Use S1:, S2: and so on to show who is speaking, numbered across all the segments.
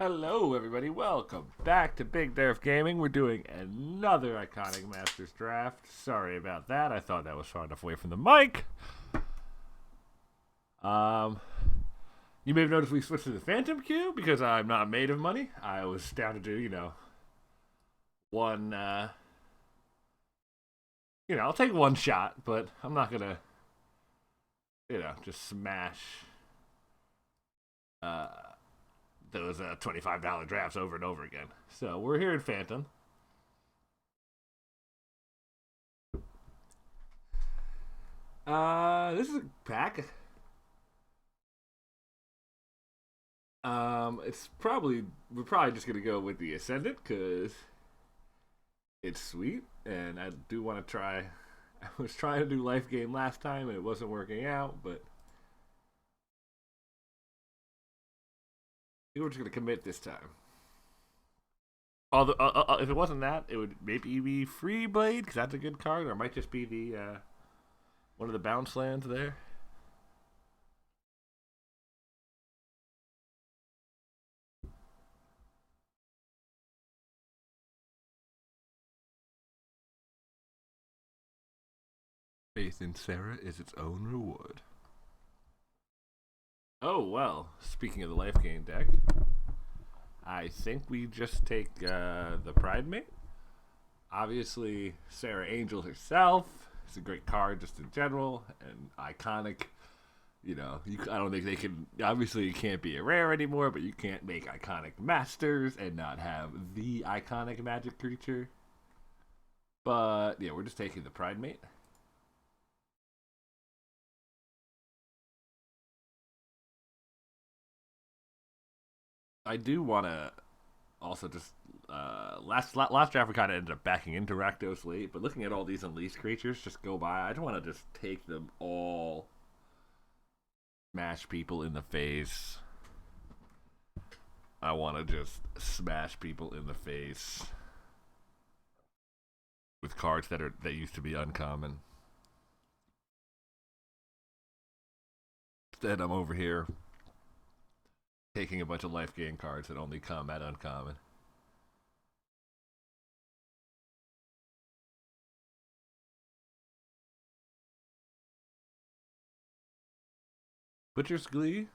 S1: Hello, everybody. Welcome back to Big Derf Gaming. We're doing another iconic Masters draft. Sorry about that. I thought that was far enough away from the mic. Um, you may have noticed we switched to the Phantom Cube because I'm not made of money. I was down to do, one. I'll take one shot, but I'm not gonna, just smash. Uh, those $25 drafts over and over again. So we're here in Phantom. This is a pack. We're probably just gonna go with the Ascendant because it's sweet, and I do want to try. I was trying to do Life Game last time and it wasn't working out, but I think we're just gonna commit this time. Although, if it wasn't that, it would maybe be Free Blade because that's a good card, or it might just be the one of the bounce lands there. Faith in Sarah is its own reward. Oh, well, speaking of the life gain deck, I think we just take the Pride Mate. Obviously, Sarah Angel herself is a great card just in general and iconic. I don't think they can. Obviously, it can't be a rare anymore, but you can't make iconic masters and not have the iconic magic creature. But yeah, we're just taking the Pride Mate. I do want to also just last draft we kind of ended up backing into Rakdos late, but looking at all these unleashed creatures just go by, I don't want to just take them all, smash people in the face. I want to just smash people in the face with cards that used to be uncommon. Instead, I'm over here taking a bunch of life gain cards that only come at uncommon. Butcher's Glee.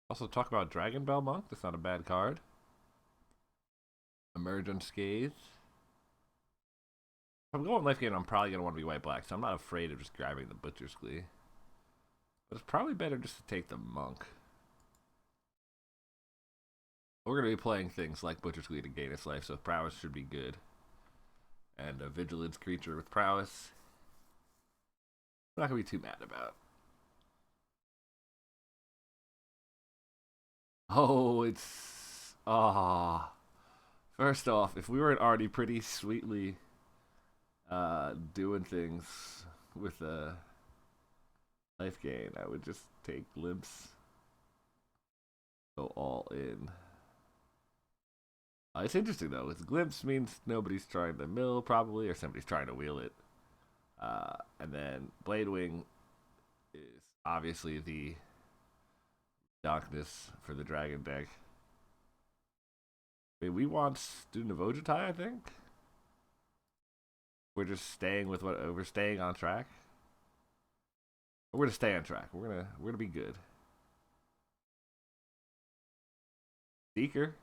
S1: Also talk about Dragon Bell Monk. That's not a bad card. Emerge Unscathed. If I'm going life gain, I'm probably going to want to be white black, so I'm not afraid of just grabbing the Butcher's Glee. But it's probably better just to take the Monk. We're going to be playing things like Butcher's Glee to gain its life, so prowess should be good. And a vigilance creature with prowess, I'm not going to be too mad about. Oh, it's... Ah. First off, if we weren't already pretty sweetly doing things with a life gain, I would just take Glimpse. Go all in. It's interesting though. With Glimpse means nobody's trying to mill probably, or somebody's trying to wheel it. And then Bladewing is obviously the darkness for the dragon deck. I mean, we want Student of Ojutai, I think. We're just staying with what we're staying on track. We're gonna stay on track. We're gonna be good. Seeker.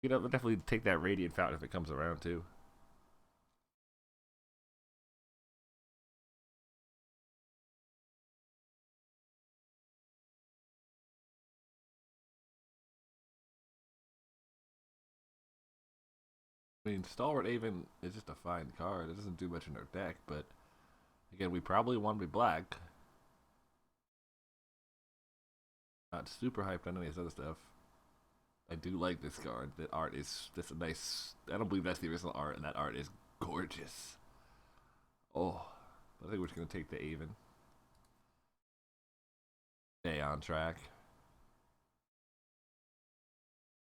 S1: We'll definitely take that Radiant Fountain if it comes around too. I mean, Stalwart Aven is just a fine card. It doesn't do much in our deck, but again, we probably want to be black. Not super hyped on any of this other stuff. I do like this card. The art is that's a nice. I don't believe that's the original art, and that art is gorgeous. Oh, I think we're just gonna take the Aven. Stay on track.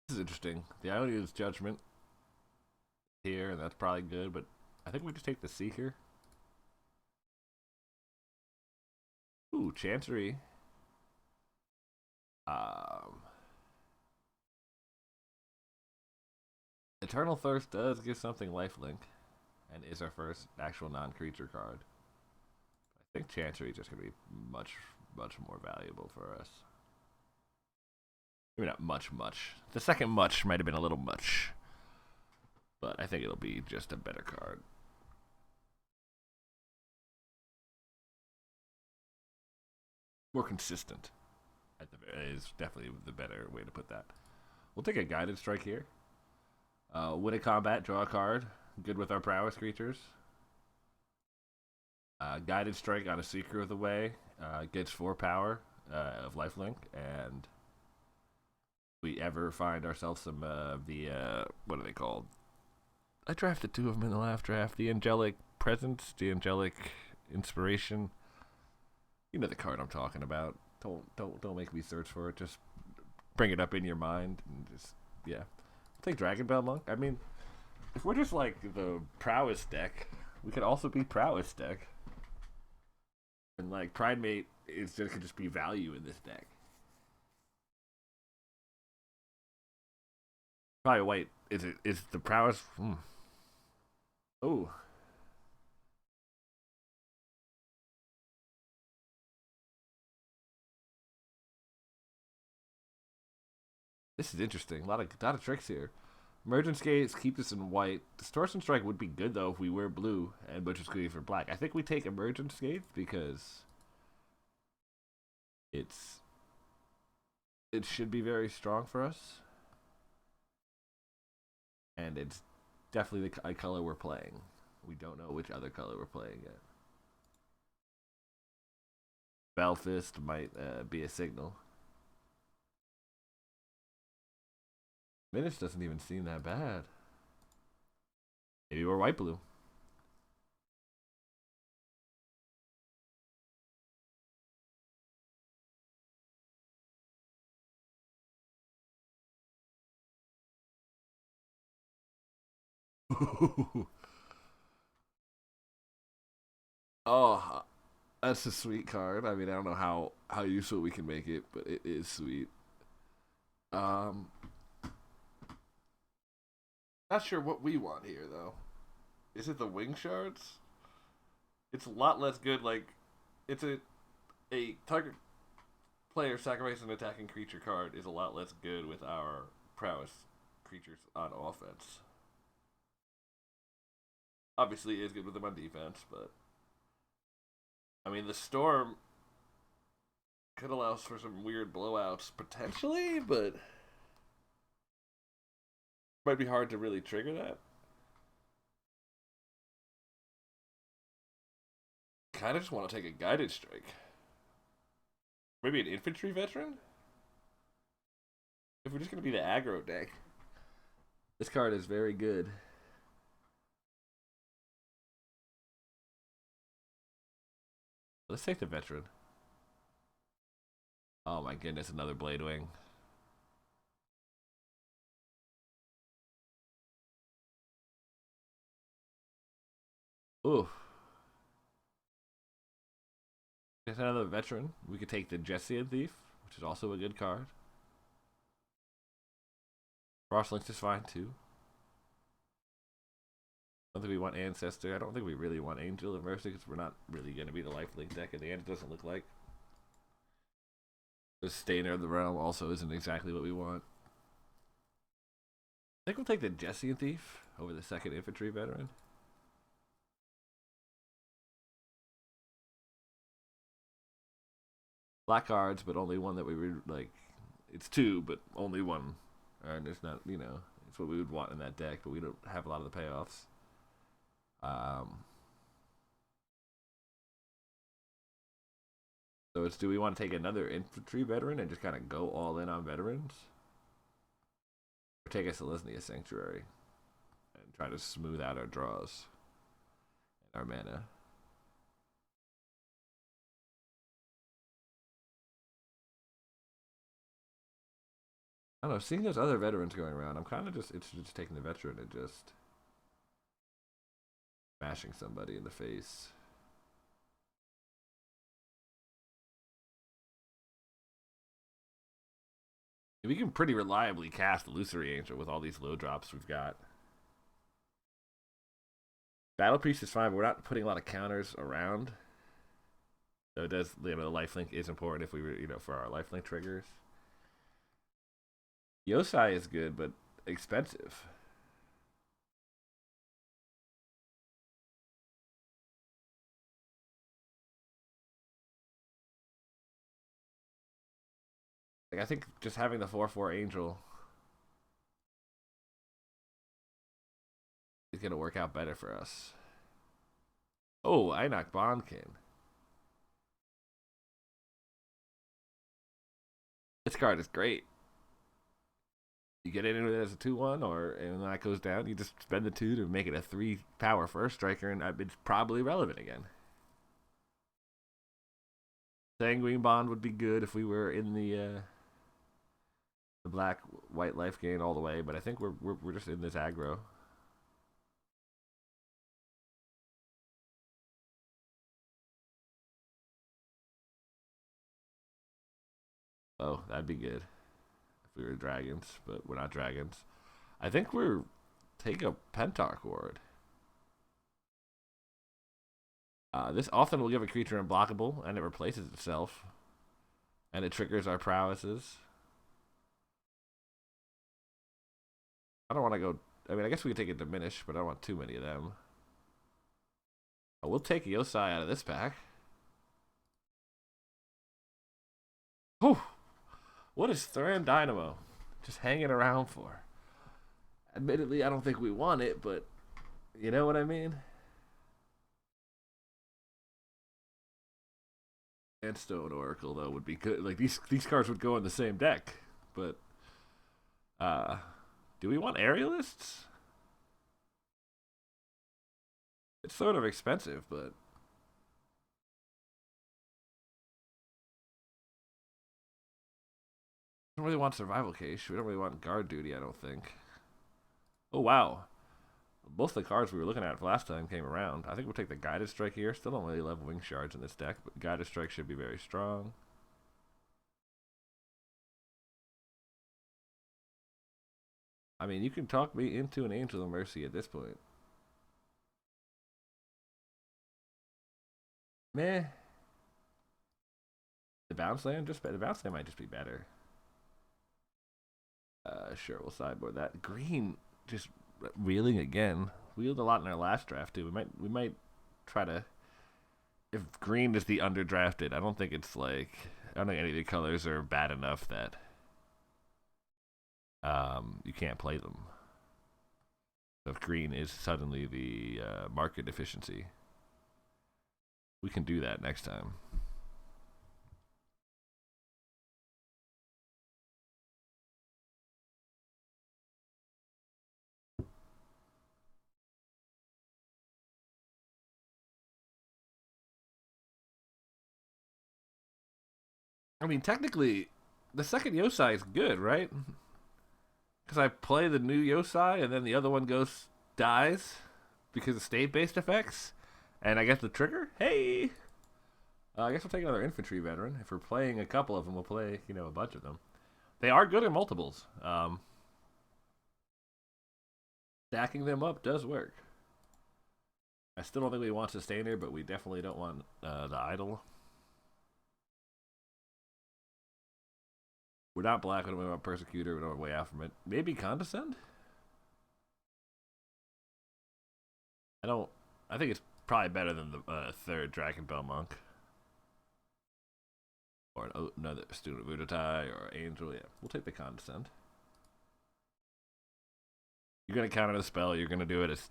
S1: This is interesting. The Ionian's Judgment here, and that's probably good, but I think we just take the Seeker. Ooh, Chancery. Um, Eternal Thirst does give something lifelink, and is our first actual non-creature card. I think Chancery is just going to be much more valuable for us. Maybe not much. The second much might have been a little much, but I think it'll be just a better card. More consistent is definitely the better way to put that. We'll take a Guided Strike here. Win a combat, draw a card. Good with our prowess creatures. Guided Strike on a Seeker of the Way gets 4 power of lifelink, and we ever find ourselves some what are they called? I drafted 2 of them in the last draft. The Angelic Presence, the Angelic Inspiration. You know the card I'm talking about. Don't make me search for it. Just bring it up in your mind and just yeah. I'll take Dragon Bell Monk. I mean, if we're just like the prowess deck, we could also be prowess deck. And like Pride Mate could just be value in this deck. Probably white. Is the prowess? Oh. This is interesting. A lot of tricks here. Emergence Gates keep this in white. Distortion Strike would be good though if we were blue and Butcher's Cleave for black. I think we take Emergence Gates because it should be very strong for us. And it's definitely the color we're playing. We don't know which other color we're playing yet. Belfist might be a signal. Minutes doesn't even seem that bad. Maybe we're white blue. Oh, that's a sweet card. I mean, I don't know how useful we can make it, but it is sweet. Um, Not sure what we want here though. Is it the wing shards? It's a lot less good. Like, it's a target player sacrificing an attacking creature card is a lot less good with our prowess creatures on offense. Obviously, it is good with them on defense, but I mean, the storm could allow us for some weird blowouts potentially, but might be hard to really trigger that. Kind of just want to take a Guided Strike. Maybe an infantry veteran? If we're just going to be the aggro deck. This card is very good. Let's take the veteran. Oh my goodness, another Bladewing. Ooh. There's another veteran. We could take the Jessian Thief, which is also a good card. Crosslinks is fine too. I don't think we want Ancestor. I don't think we really want Angel of Mercy because we're not really going to be the lifelink deck in the end. It doesn't look like. The Stainer of the Realm also isn't exactly what we want. I think we'll take the Jessian Thief over the second infantry veteran. Black cards, but only one that we would like. It's 2, but only one. And it's not, it's what we would want in that deck, but we don't have a lot of the payoffs. So it's, do we want to take another infantry veteran and just kind of go all in on veterans? Or take a Selesnya Sanctuary and try to smooth out our draws and our mana? I don't know, seeing those other veterans going around, I'm kind of just interested in just taking the veteran and just smashing somebody in the face. We can pretty reliably cast Illusory Angel with all these low drops we've got. Battle Priest is fine, but we're not putting a lot of counters around. So it does, the lifelink is important if we were, for our lifelink triggers. Yosai is good, but expensive. Like, I think just having the 4/4 Angel is going to work out better for us. Oh, Einok Bondkin. This card is great. You get into it as a 2/1, and when that goes down, you just spend the 2 to make it a 3 power first striker, and it's probably relevant again. Sanguine Bond would be good if we were in the black white life gain all the way, but I think we're just in this aggro. Oh, that'd be good if we were dragons, but we're not dragons. I think we're take a Pentar Chord. This often will give a creature unblockable, and it replaces itself, and it triggers our prowesses. I don't want to go. I mean, I guess we could take a Diminish, but I don't want too many of them. We'll take Yosai out of this pack. Whew. What is Thran Dynamo just hanging around for? Admittedly, I don't think we want it, but you know what I mean? Sandstone Oracle, though, would be good. Like, these cards would go in the same deck, but do we want Aerialists? It's sort of expensive, but we don't really want Survival Case. We don't really want Guard Duty, I don't think. Oh, wow. Most of the cards we were looking at last time came around. I think we'll take the Guided Strike here. Still don't really love Wing Shards in this deck, but Guided Strike should be very strong. I mean, you can talk me into an Angel of Mercy at this point. Meh. The bounce land might just be better. Sure, we'll sideboard that. Green just wheeling again. Wheeled a lot in our last draft too. We might try to. If green is the underdrafted, I don't think it's like, I don't think any of the colors are bad enough that you can't play them. So if green is suddenly the market deficiency, we can do that next time. I mean, technically, the second Yosai is good, right? Because I play the new Yosai and then the other one dies because of state-based effects, and I get the trigger. Hey, I guess we'll take another infantry veteran. If we're playing a couple of them, we'll play a bunch of them. They are good in multiples. Stacking them up does work. I still don't think we want Sustainer, but we definitely don't want the Idol. We're not black. We don't want Persecutor. We don't want Way Out from it. Maybe Condescend? I think it's probably better than the third Dragon Bell Monk. Or another Student of Udatai or Angel. Yeah, we'll take the Condescend. You're going to counter the spell. You're going to do it as,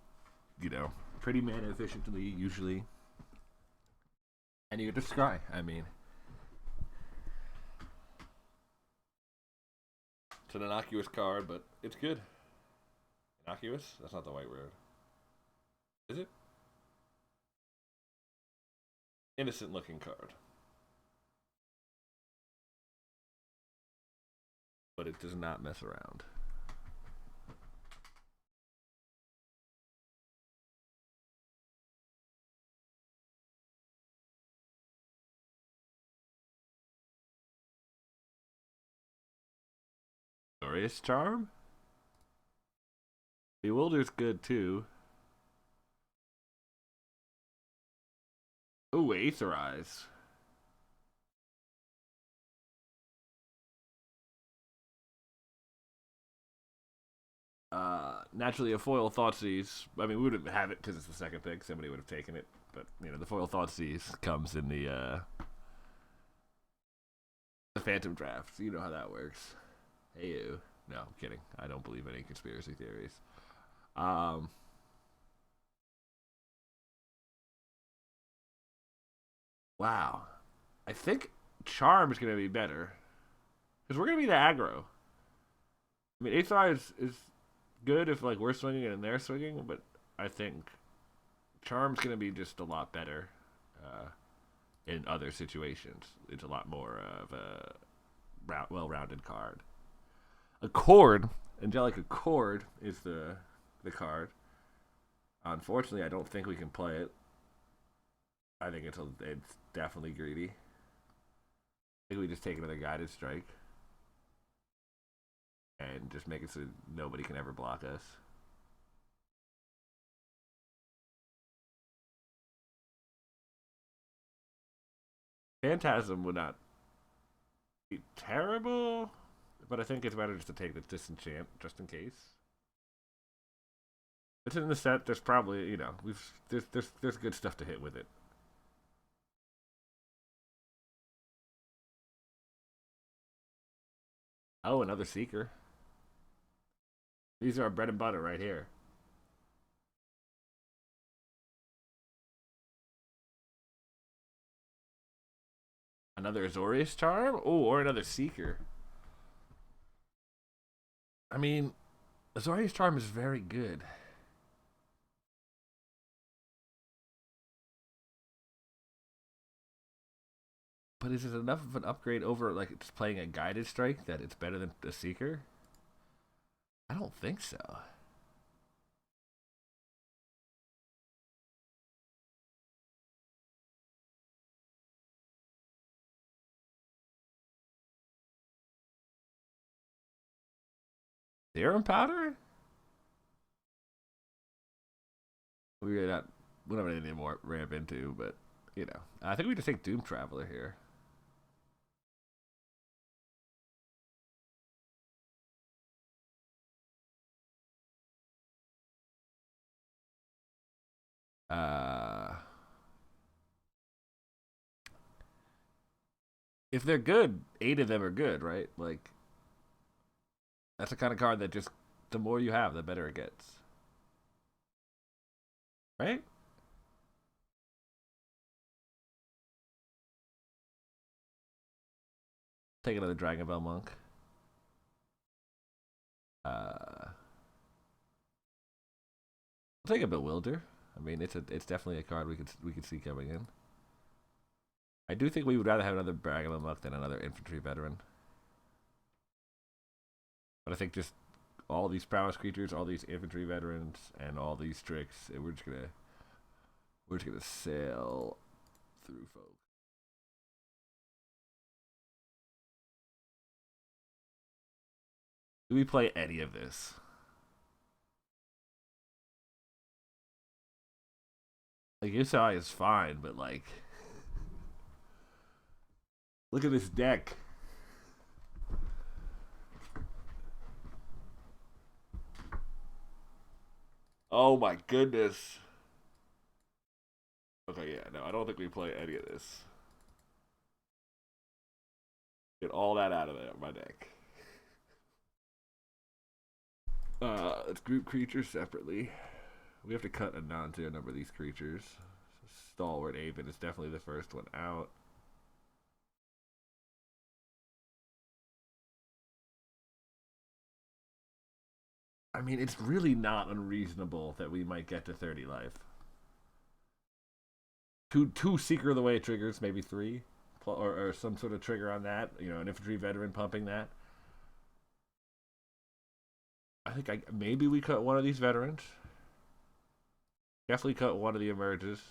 S1: pretty mana efficiently, usually. And you get to scry. I mean, it's an innocuous card, but it's good. Innocuous? That's not the right word. Is it? Innocent looking card. But it does not mess around. Azorius Charm. Bewilder's good too. Ooh, Aetherize. Naturally, a foil Thoughtseize. I mean, we wouldn't have it because it's the second pick. Somebody would have taken it. But, the foil Thoughtseize comes in the Phantom Draft. You know how that works. Hey, you. No, I'm kidding. I don't believe any conspiracy theories. Um, wow. I think Charm's going to be better. Because we're going to be the aggro. I mean, Aethar is good if like we're swinging and they're swinging, but I think Charm's going to be just a lot better in other situations. It's a lot more of a well-rounded card. Accord, Angelic Accord is the card. Unfortunately, I don't think we can play it. I think it's definitely greedy. I think we just take another Guided Strike and just make it so nobody can ever block us. Phantasm would not be terrible, but I think it's better just to take the Disenchant just in case. It's in the set. There's probably there's good stuff to hit with it. Oh, another Seeker. These are our bread and butter right here. Another Azorius Charm? Oh, or another Seeker. I mean, Azorius Charm is very good. But is it enough of an upgrade over like it's playing a Guided Strike that it's better than a Seeker? I don't think so. Serum Powder? We're not we don't have anything more ramp into, but I think we just take Doom Traveler here. Uh if they're good, 8 of them are good, right? Like that's the kind of card that just the more you have, the better it gets. Right? Take another Dragon Bell Monk. I'll take a Bewilder. I mean, it's definitely a card we could see coming in. I do think we would rather have another Dragon Bell Monk than another Infantry Veteran. But I think just all these prowess creatures, all these infantry veterans, and all these tricks, we're just gonna sail through folks. Do we play any of this? Like Yusai is fine, but like, look at this deck. Oh my goodness. Okay, yeah, no, I don't think we play any of this. Get all that out of there, my deck. Let's group creatures separately. We have to cut a non-zero number of these creatures. Stalwart Aven is definitely the first one out. I mean, it's really not unreasonable that we might get to 30 life. Two Seeker of the Way triggers, maybe 3, or some sort of trigger on that. An infantry veteran pumping that. I think maybe we cut one of these veterans. Definitely cut one of the emerges.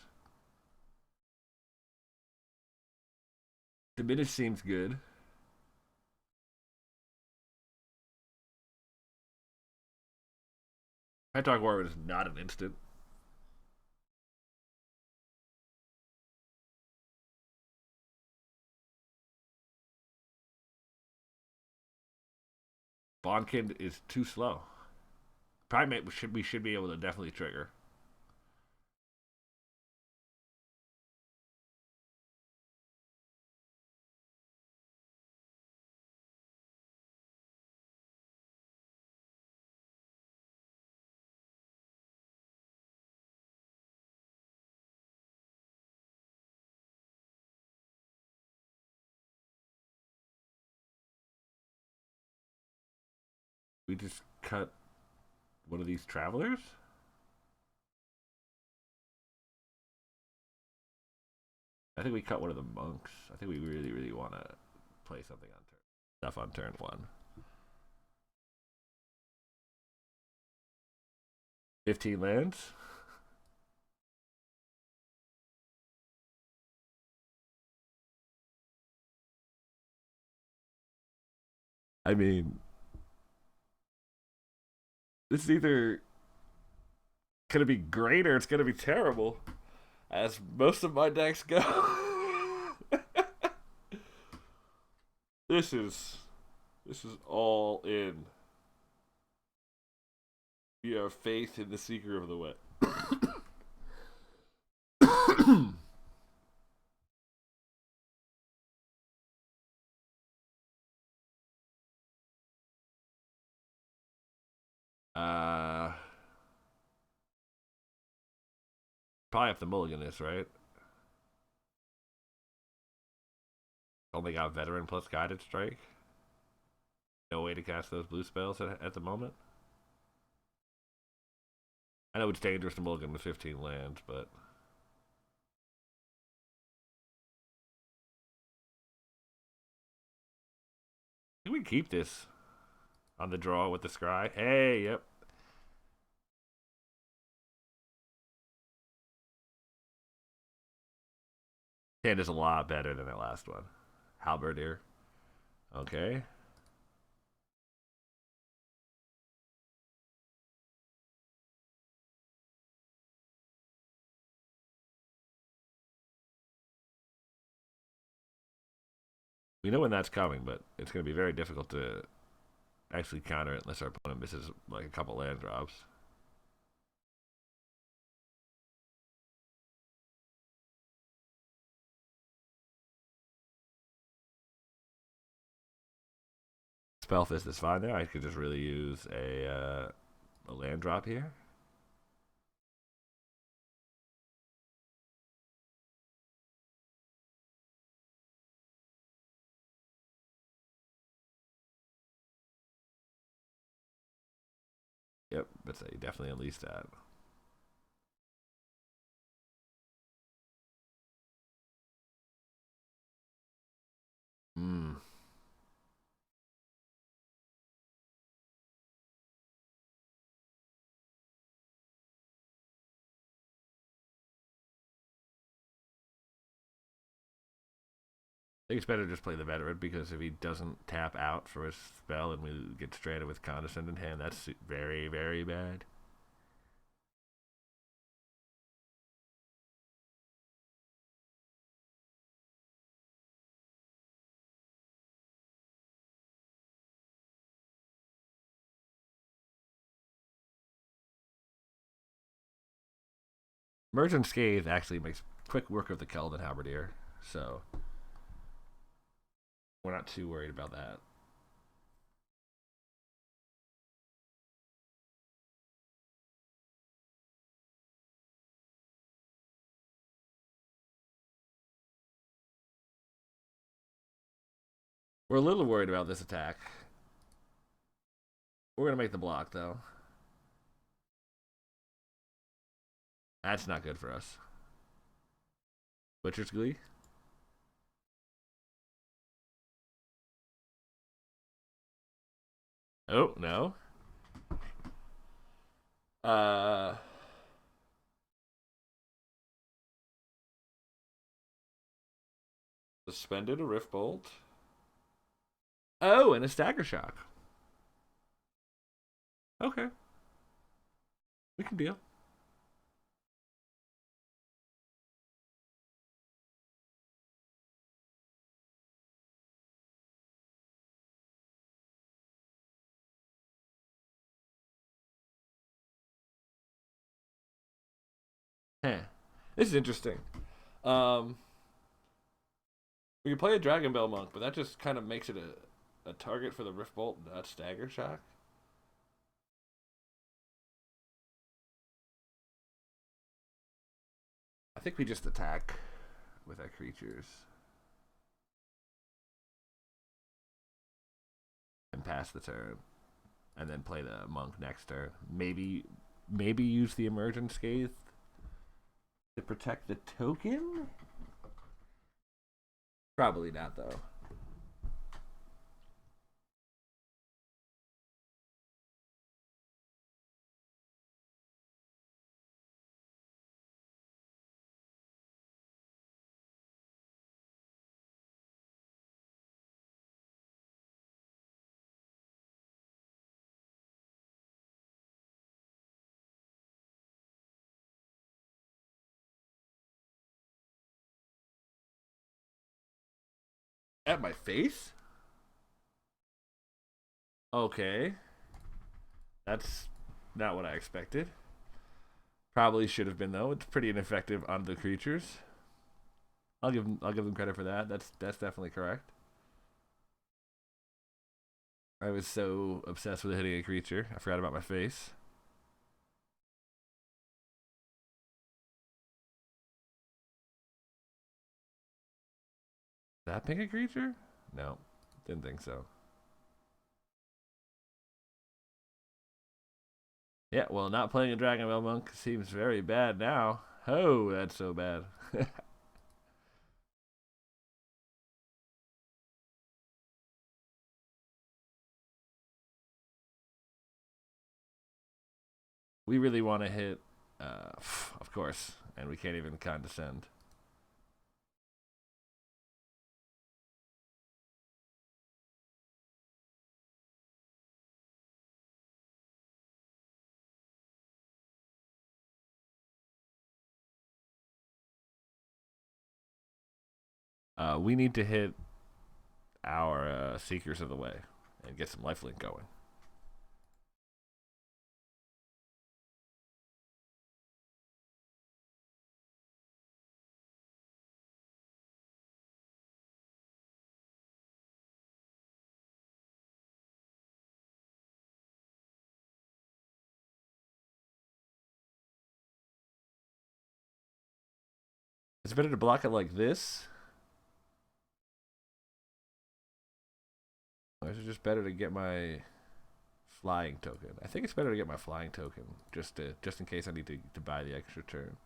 S1: Diminish seems good. Hedgehog War is not an instant. Bondkind is too slow. Primate we should be able to definitely trigger. We just cut one of these travelers. I think we cut one of the monks. I think we really, really want to play something on turn stuff on turn one. 15 lands. I mean, this is either gonna be great or it's gonna be terrible, as most of my decks go. this is this is all in. We have faith in the Seeker of the Wet. uh, Probably have to mulligan this, right? Only got veteran plus guided strike. No way to cast those blue spells at the moment. I know it's dangerous to mulligan with 15 lands, but can we keep this on the draw with the scry? Hey, yep. Hand is a lot better than that last one. Halberdier. Okay. We know when that's coming, but it's going to be very difficult to actually counter it unless our opponent misses like a couple land drops. Spellfist is fine there. I could just really use a land drop here. Yep, but say definitely unleash that. Hmm. I think it's better to just play the veteran because if he doesn't tap out for his spell and we get stranded with condescendent hand, that's very, very bad. Merchant Scathe actually makes quick work of the Keldon Halberdier, so we're not too worried about that. We're a little worried about this attack. We're gonna make the block though. That's not good for us. Butcher's Glee. Oh no. Uh. Suspended a Rift Bolt. Oh, and a Stagger Shock. Okay. We can deal. Heh. This is interesting. Um, we can play a Dragon Bell Monk, but that just kind of makes it a target for the Rift Bolt, not Stagger Shock. I think we just attack with our creatures and pass the turn, and then play the Monk next turn. Maybe use the Emergent Scathe to protect the token. Probably not though. At my face? Okay. That's not what I expected. Probably should have been though. It's pretty ineffective on the creatures. I'll give them credit for that. That's definitely correct. I was so obsessed with hitting a creature, I forgot about my face. That ping a creature? No, didn't think so. Yeah, well, not playing a Dragon Bell Monk seems very bad now. Oh, that's so bad. We really want to hit, of course, and we can't even condescend. We need to hit our Seekers of the Way and get some lifelink going. It's better to block it like this. Or is it just better to get my flying token? I think it's better to get my flying token just in case I need to buy the extra turn.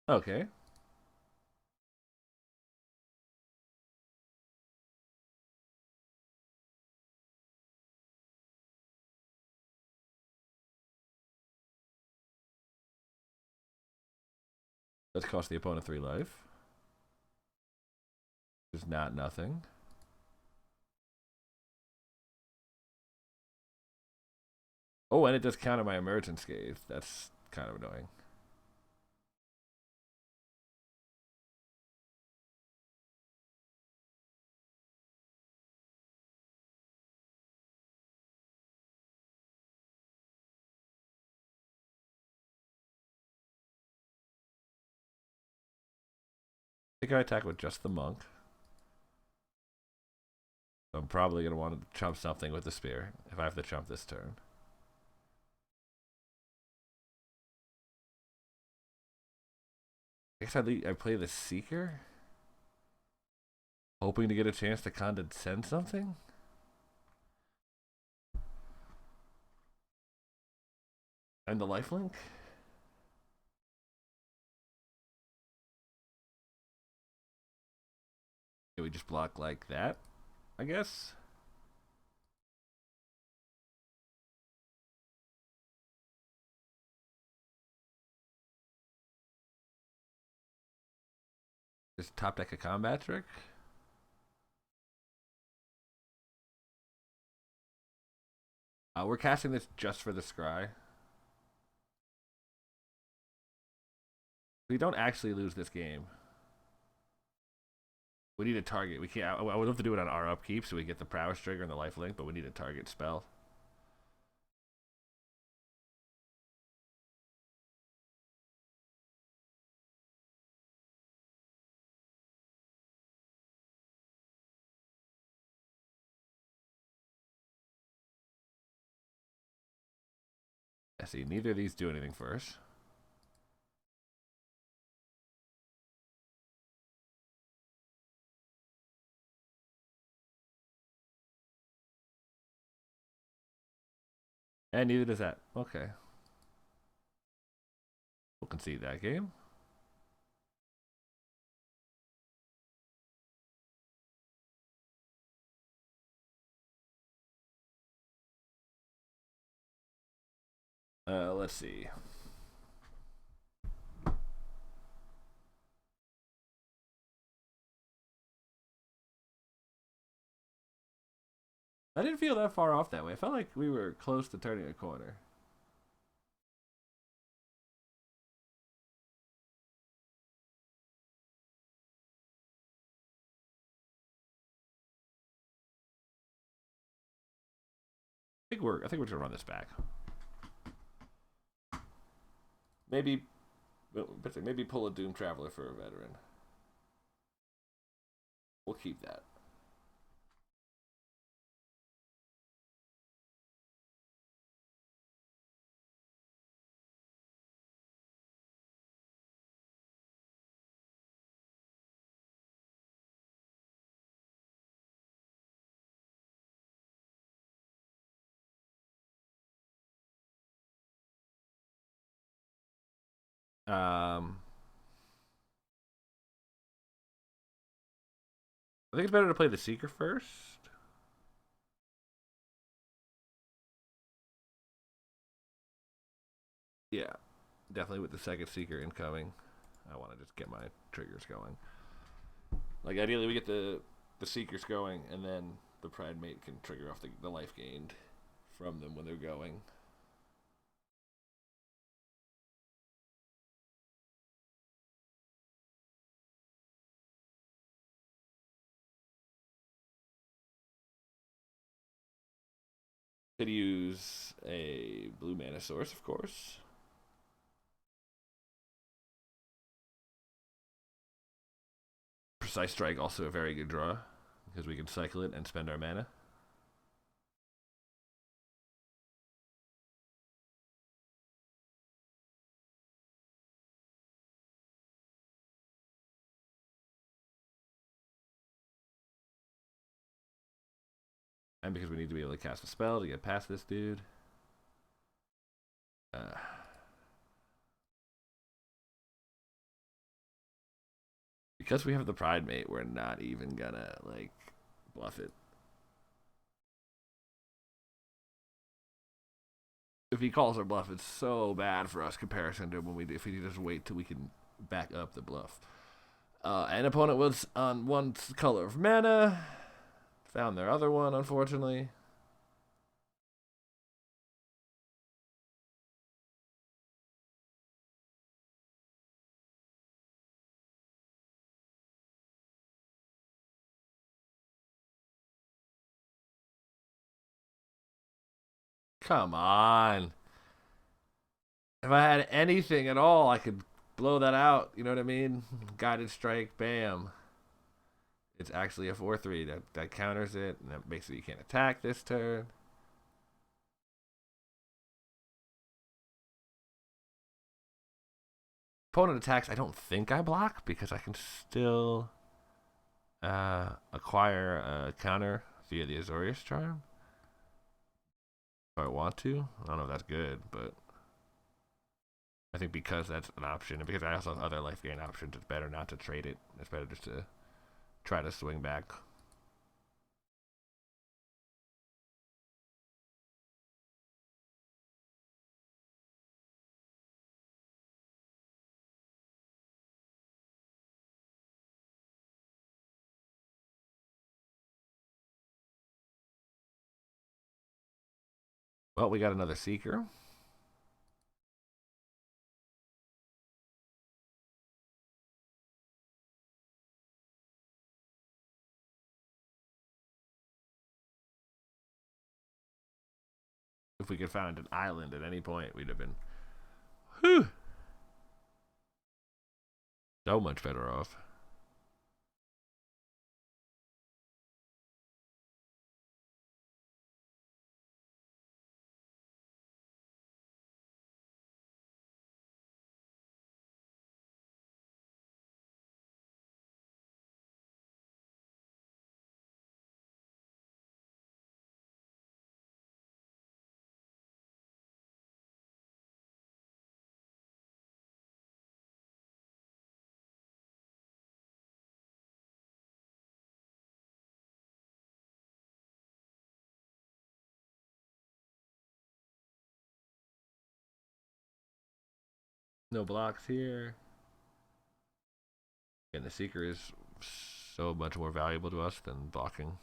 S1: Okay. Let's cost the opponent 3 life. Is not nothing. Oh, and it does counter my Emergent Scathe. That's kind of annoying. I think I attack with just the Monk. I'm probably going to want to chump something with the Spear if I have to chump this turn. I guess I play the Seeker, hoping to get a chance to condescend something. And the lifelink. We just block like that, I guess. Just top deck a combat trick. We're casting this just for the scry. We don't actually lose this game. We need a target. We can't. I would love to do it on our upkeep so we get the prowess trigger and the life link, but we need a target spell. I see. Neither of these do anything first. And neither does that. Okay. We'll concede that game. Let's see. I didn't feel that far off that way. I felt like we were close to turning a corner. I think we're just gonna run this back. Maybe pull a Doom Traveler for a veteran. We'll keep that. I think it's better to play the Seeker first. Yeah, definitely with the second Seeker incoming. I want to just get my triggers going. Like ideally, we get the Seekers going, and then the Pride Mate can trigger off the life gained from them when they're going. Could use a blue mana source, of course. Precise Strike, also a very good draw, because we can cycle it and spend our mana. And because we need to be able to cast a spell to get past this dude. Because we have the Pride Mate, we're not even gonna, like, bluff it. If he calls our bluff, it's so bad for us comparison to when we do. If we just wait till we can back up the bluff. An opponent was on one color of mana. Found their other one, unfortunately. Come on. If I had anything at all, I could blow that out. You know what I mean? Guided strike, bam. It's actually a 4/3 that counters it, and that makes it you can't attack this turn. Opponent attacks, I don't think I block because I can still acquire a counter via the Azorius Charm. If I want to. I don't know if that's good, but I think because that's an option, and because I also have other life gain options, it's better not to trade it. It's better just to try to swing back. Well, we got another Seeker. If we could find an island at any point, we'd have been whew, so much better off. No blocks here. And the Seeker is so much more valuable to us than blocking.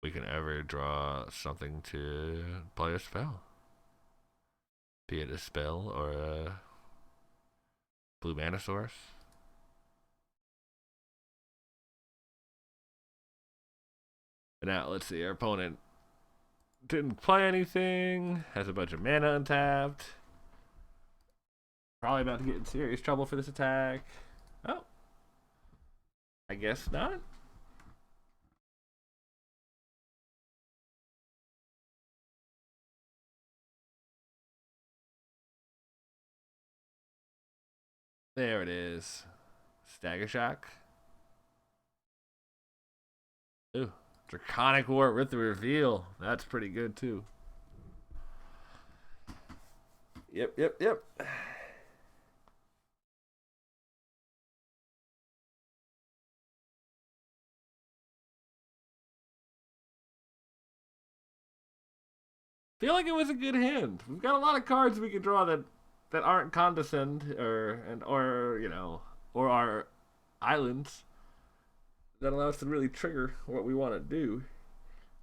S1: We can ever draw something to play a spell. Be it a spell or a blue mana source. But now, let's see. Our opponent didn't play anything. Has a bunch of mana untapped. Probably about to get in serious trouble for this attack. Oh. I guess not. There it is. Stagger Shock. Ooh. Draconic War with the reveal. That's pretty good too. Yep. Feel like it was a good hand. We've got a lot of cards we can draw that aren't condescend or you know or our islands that allow us to really trigger what we want to do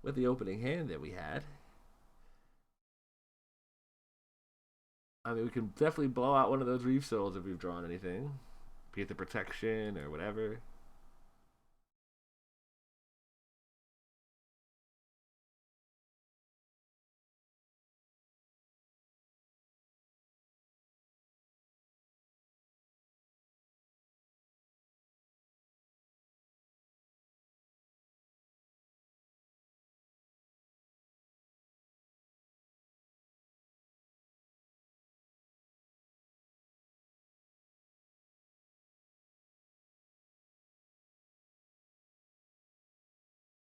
S1: with the opening hand that we had. I mean, we can definitely blow out one of those Reef Souls if we've drawn anything, be it the protection or whatever.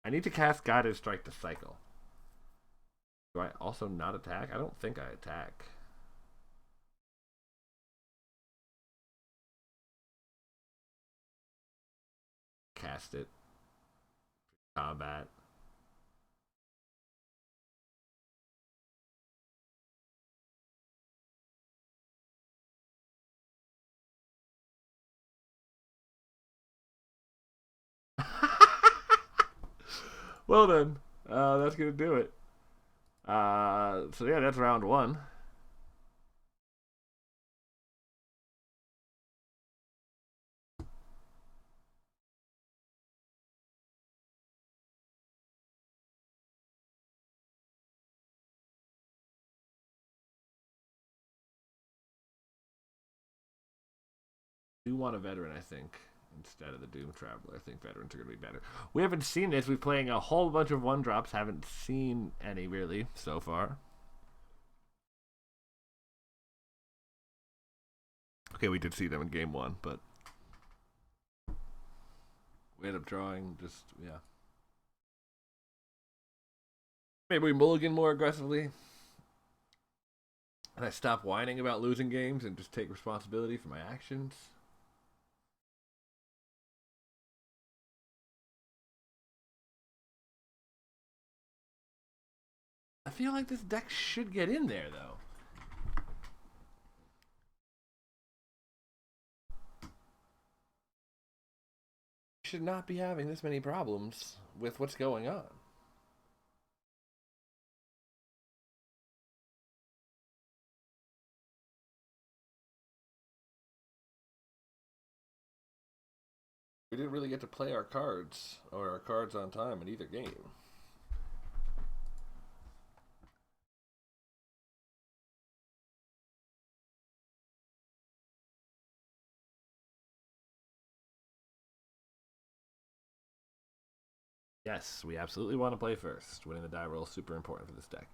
S1: I need to cast Guided Strike to cycle. Do I also not attack? I don't think I attack. Cast it. Combat. Well then, that's gonna do it. So yeah, that's round one. Do want a veteran, I think, instead of the Doom Traveler. I think veterans are gonna be better. We haven't seen this. We're playing a whole bunch of one drops. Haven't seen any really so far. Okay, we did see them in game one, but we ended up drawing just yeah. Maybe we mulligan more aggressively. And I stop whining about losing games and just take responsibility for my actions. I feel like this deck should get in there, though. Should not be having this many problems with what's going on. We didn't really get to play our cards or our cards on time in either game. Yes, we absolutely want to play first. Winning the die roll is super important for this deck.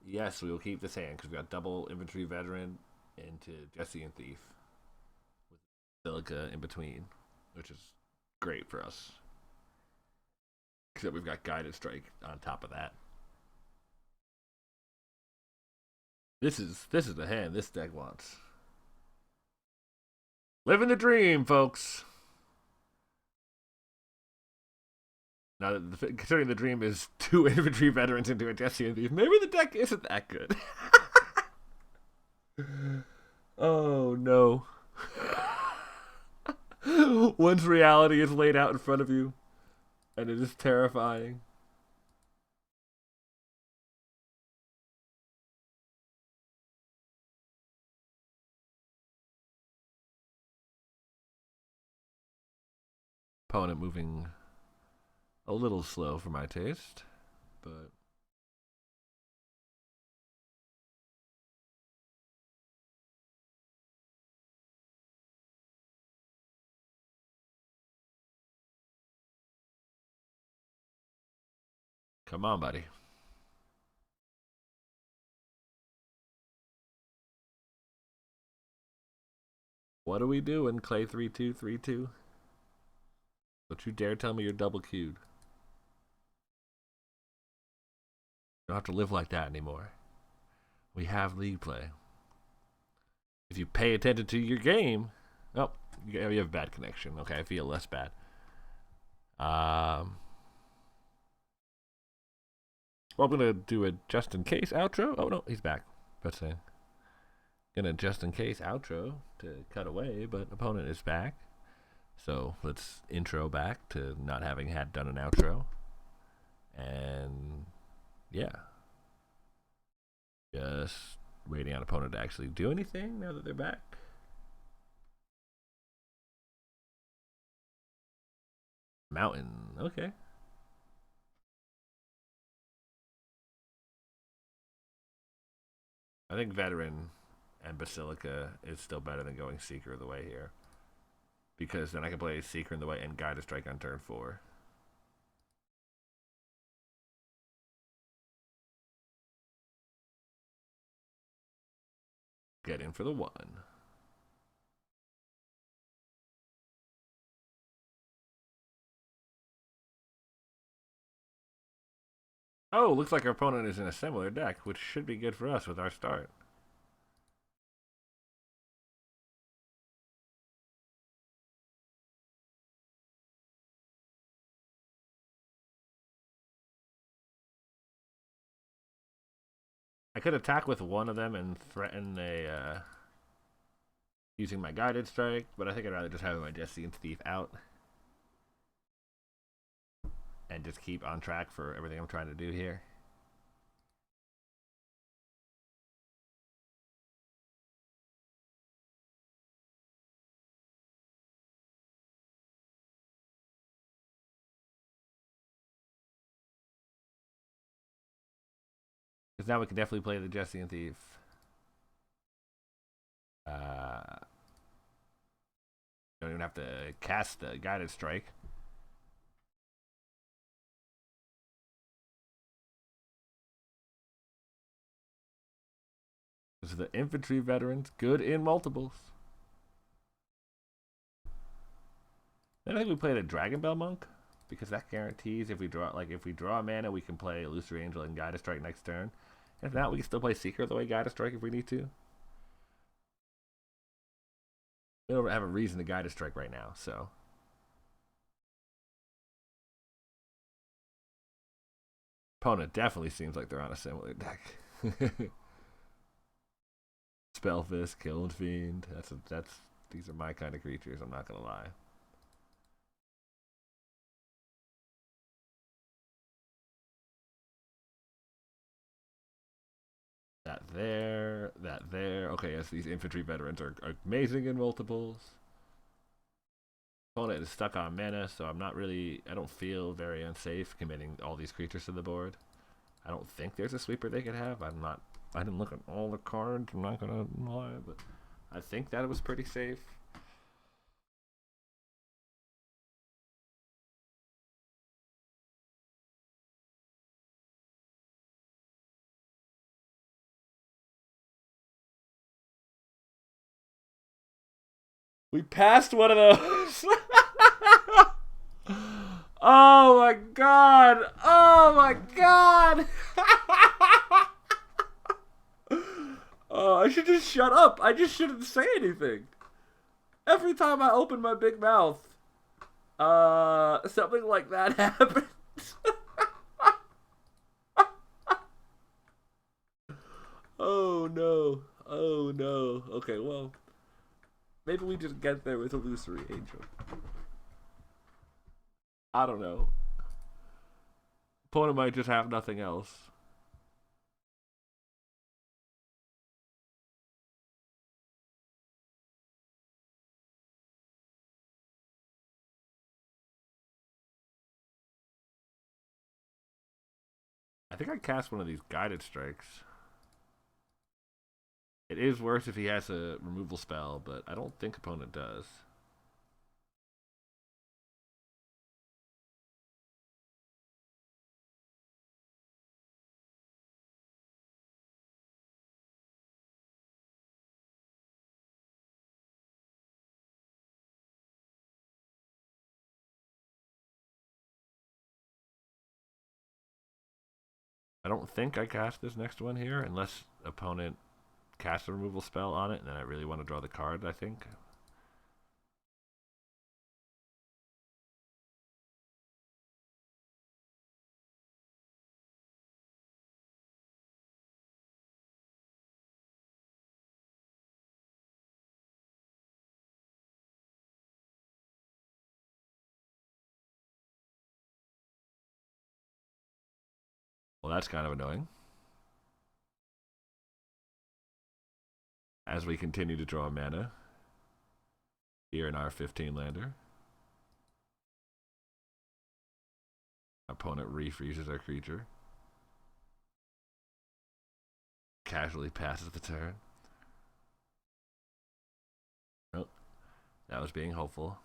S1: Yes, we will keep this hand because we got double infantry veteran into Jesse and Thief with Silica in between, which is great for us. Except we've got Guided Strike on top of that. This is the hand this deck wants. Living the dream, folks. Now, considering the dream is 2 infantry veterans into a Jesse and Thief, maybe the deck isn't that good. Oh, no. Once reality is laid out in front of you, and it is terrifying. Opponent moving a little slow for my taste, but come on, buddy. What are we doing, Clay 3232? Don't you dare tell me you're double queued. You don't have to live like that anymore. We have league play. If you pay attention to your game, oh, you have a bad connection. Okay, I feel less bad. Well, I'm gonna do a just in case outro. Oh no, he's back. But gonna just in case outro to cut away, but opponent is back. So let's intro back to not having had done an outro. And yeah. Just waiting on opponent to actually do anything now that they're back. Mountain, okay. I think Veteran and Basilica is still better than going Seeker of the Way here. Because then I can play Seeker in the Way and Guided Strike on turn 4. Get in for the 1. Oh, looks like our opponent is in a similar deck, which should be good for us with our start. I could attack with one of them and threaten a using my Guided Strike, but I think I'd rather just have my Jesse and Thief out and just keep on track for everything I'm trying to do here. Because now we can definitely play the Jesse and Thief. Don't even have to cast the Guided Strike. This is the infantry veterans, good in multiples. Then I think we played a Dragon Bell Monk because that guarantees if we draw a mana, we can play Illusory Angel and Guided Strike next turn. If not, we can still play Seeker of the Way, Guided Strike if we need to. We don't have a reason to Guided Strike right now, so. Opponent definitely seems like they're on a similar deck. Spellfist, Kiln Fiend. That's these are my kind of creatures. I'm not gonna lie. That there, that there. Okay, yes, these infantry veterans are amazing in multiples. Opponent is stuck on mana, so I'm not really. I don't feel very unsafe committing all these creatures to the board. I don't think there's a sweeper they could have. I'm not. I didn't look at all the cards. I'm not gonna lie, but I think that it was pretty safe. We passed one of those. Oh my god! Oh my god! Oh, I should just shut up. I just shouldn't say anything. Every time I open my big mouth, something like that happens. Oh no. Oh no. Okay, well, maybe we just get there with Illusory Angel. I don't know. Opponent might just have nothing else. I think I cast one of these guided strikes. It is worse if he has a removal spell, but I don't think opponent does. I don't think I cast this next one here unless opponent casts a removal spell on it, and then I really want to draw the card, I think. Well, that's kind of annoying. As we continue to draw mana here in our 15 lander, opponent refreezes our creature, casually passes the turn. Nope, that was being hopeful.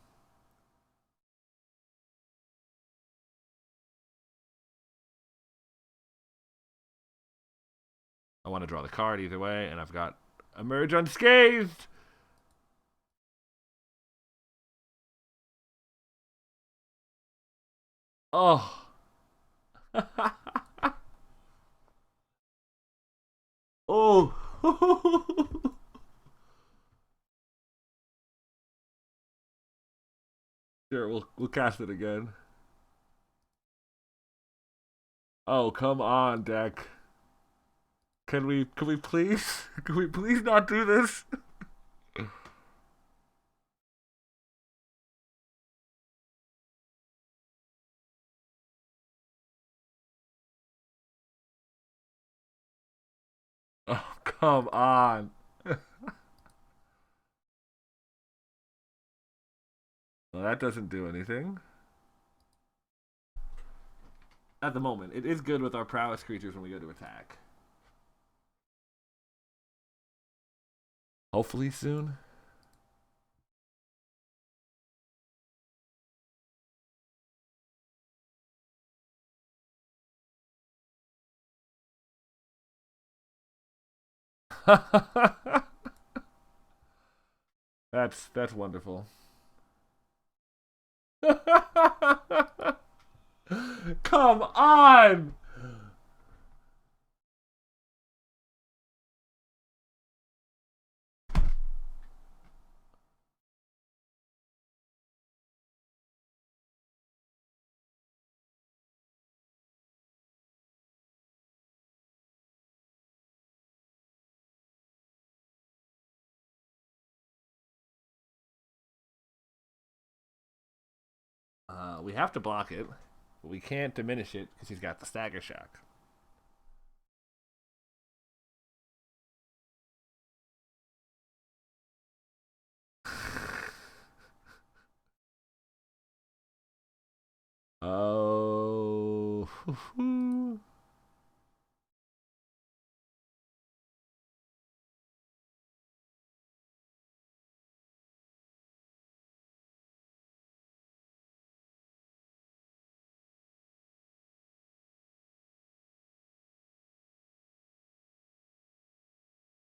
S1: I want to draw the card either way, and I've got Emerge Unscathed. Oh. Oh. Sure, we'll cast it again. Oh, come on, deck. Can we please can we please not do this? Oh, come on. Well, that doesn't do anything. At the moment, it is good with our prowess creatures when we go to attack. Hopefully soon. That's wonderful. Come on! We have to block it, but we can't diminish it because he's got the stagger shock. Oh.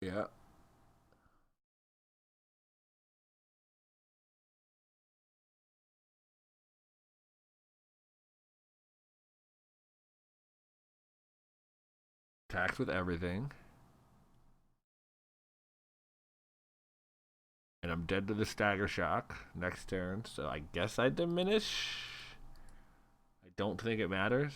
S1: Yeah. Attacks with everything. And I'm dead to the stagger shock next turn, so I guess I diminish. I don't think it matters.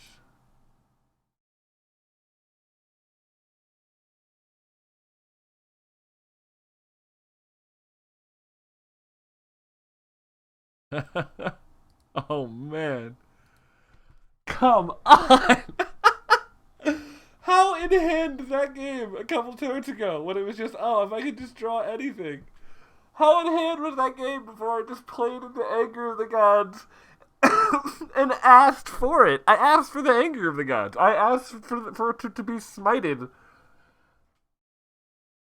S1: Oh man. Come on! How in hand that game a couple turns ago when it was just, oh, if I could just draw anything. How in hand was that game before I just played in the anger of the gods and asked for it? I asked for the anger of the gods. I asked for it to be smited.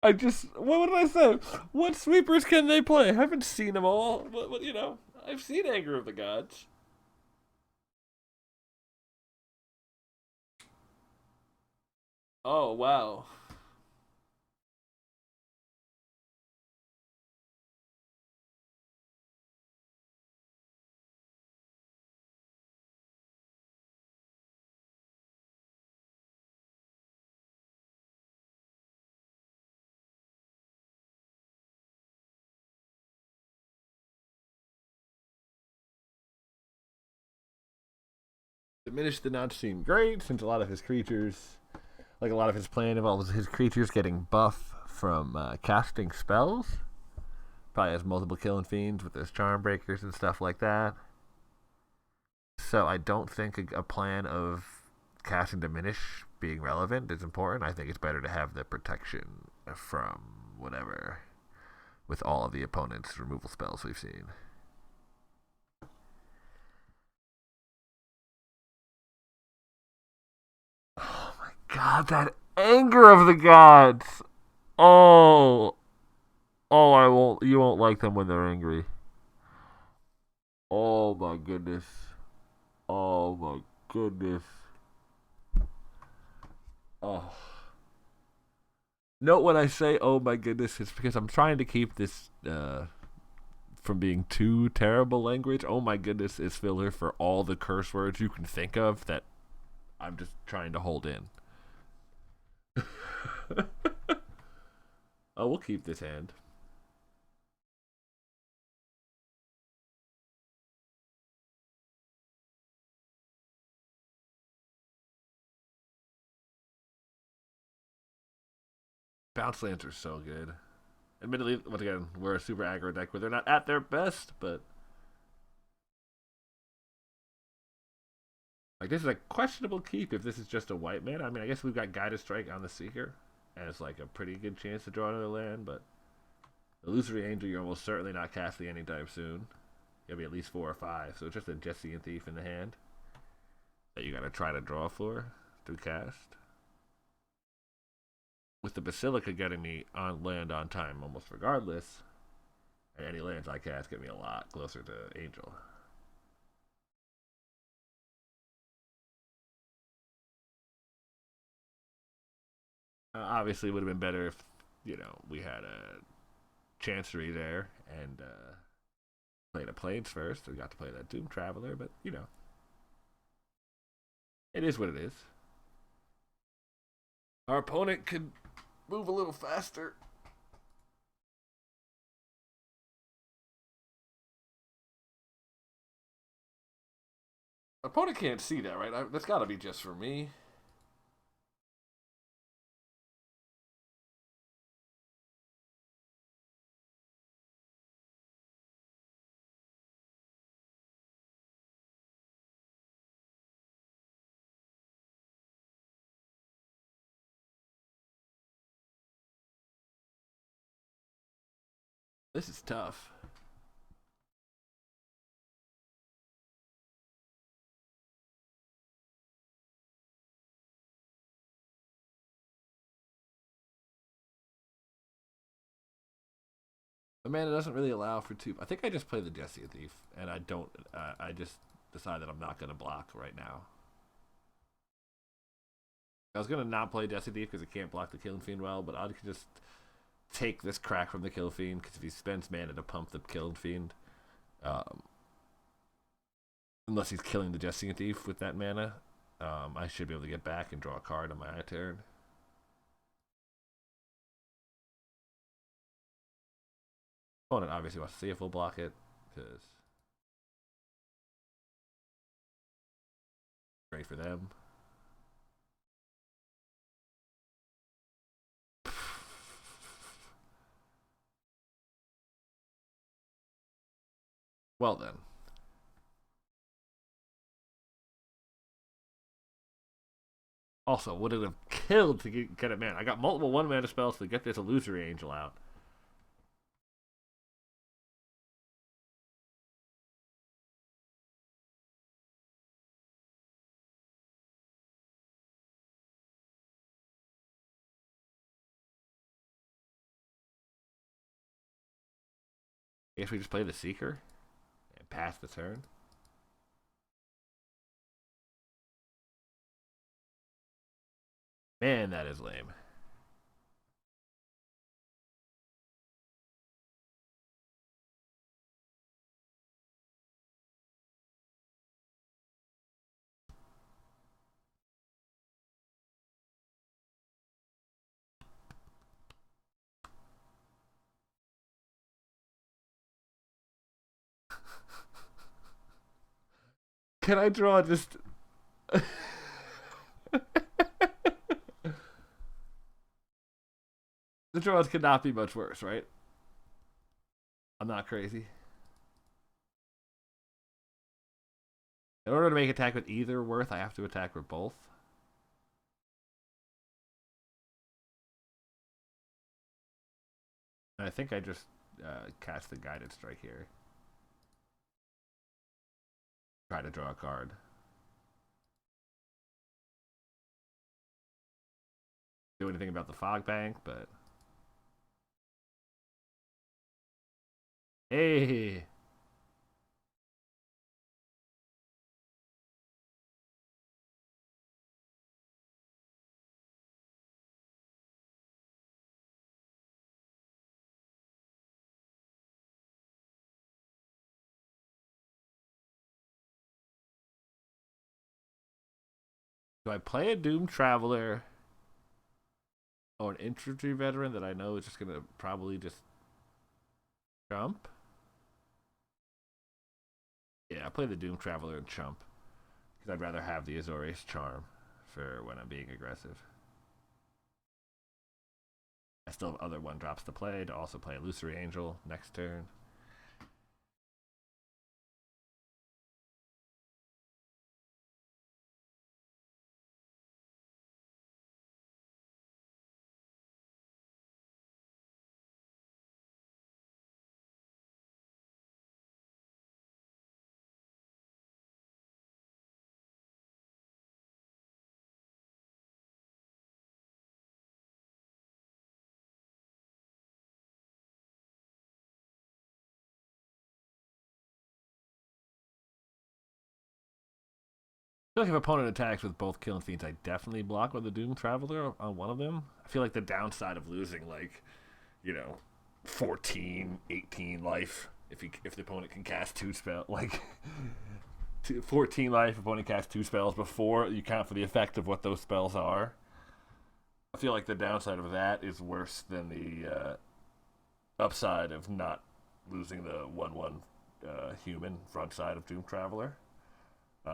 S1: What did I say? What sweepers can they play? I haven't seen them all. I've seen Anger of the Gods. Oh, wow. Diminish did not seem great since a lot of his creatures, like a lot of his plan involves his creatures getting buff from casting spells. Probably has multiple killing fiends with his charm breakers and stuff like that. So I don't think a plan of casting diminish being relevant is important. I think it's better to have the protection from whatever with all of the opponent's removal spells we've seen. Oh my god, that anger of the gods! Oh, oh, I won't. You won't like them when they're angry. Oh my goodness. Oh my goodness. Oh. Note when I say "oh my goodness," it's because I'm trying to keep this from being too terrible language. Oh my goodness is filler for all the curse words you can think of that I'm just trying to hold in. Oh, we'll keep this hand. Bounce lands are so good. Admittedly, once again, we're a super aggro deck where they're not at their best, but like this is a questionable keep if this is just a white man. I mean, I guess we've got Guided Strike on the Seeker, and it's like a pretty good chance to draw another land, but Illusory Angel, you're almost certainly not casting anytime soon. You'll be at least 4 or 5, so it's just a Jesse and Thief in the hand that you gotta try to draw for to cast. With the Basilica getting me on land on time almost regardless, and any lands I cast get me a lot closer to Angel. Obviously, it would have been better if we had a Chancery there and played a Plains first. We got to play that Doom Traveler, but it is what it is. Our opponent could move a little faster. Our opponent can't see that, right? That's got to be just for me. This is tough. The mana doesn't really allow for two. I think I just play the Jesse Thief, and I don't. I just decide that I'm not going to block right now. I was going to not play Jesse Thief because it can't block the Killing Fiend well, but I could just take this crack from the Kill Fiend because if he spends mana to pump the Killing Fiend, unless he's killing the Jesse Thief with that mana, I should be able to get back and draw a card on my turn. Opponent obviously wants to see if we'll block it because great for them. Well then. Also, would it have killed to get it, man? I got multiple 1-mana spells to get this Illusory Angel out. I guess we just play the Seeker and pass the turn. Man, that is lame. Can I draw just... The draws could not be much worse, right? I'm not crazy. In order to make attack with either worth, I have to attack with both. And I think I just cast the Guided Strike here. Try to draw a card. Do anything about the Fog Bank, but... Hey! Do I play a Doom Traveler or an infantry veteran that I know is just gonna probably just jump? Yeah, I play the Doom Traveler and chump because I'd rather have the Azorius Charm for when I'm being aggressive. I still have other 1-drops to play to also play Illusory Angel next turn. I feel like if opponent attacks with both Killing Fiends, I definitely block with the Doom Traveler on one of them. I feel like the downside of losing, like, 14, 18 life if the opponent can cast 2 spells, like 14 life, opponent casts 2 spells before you count for the effect of what those spells are. I feel like the downside of that is worse than the upside of not losing the 1/1 human front side of Doom Traveler.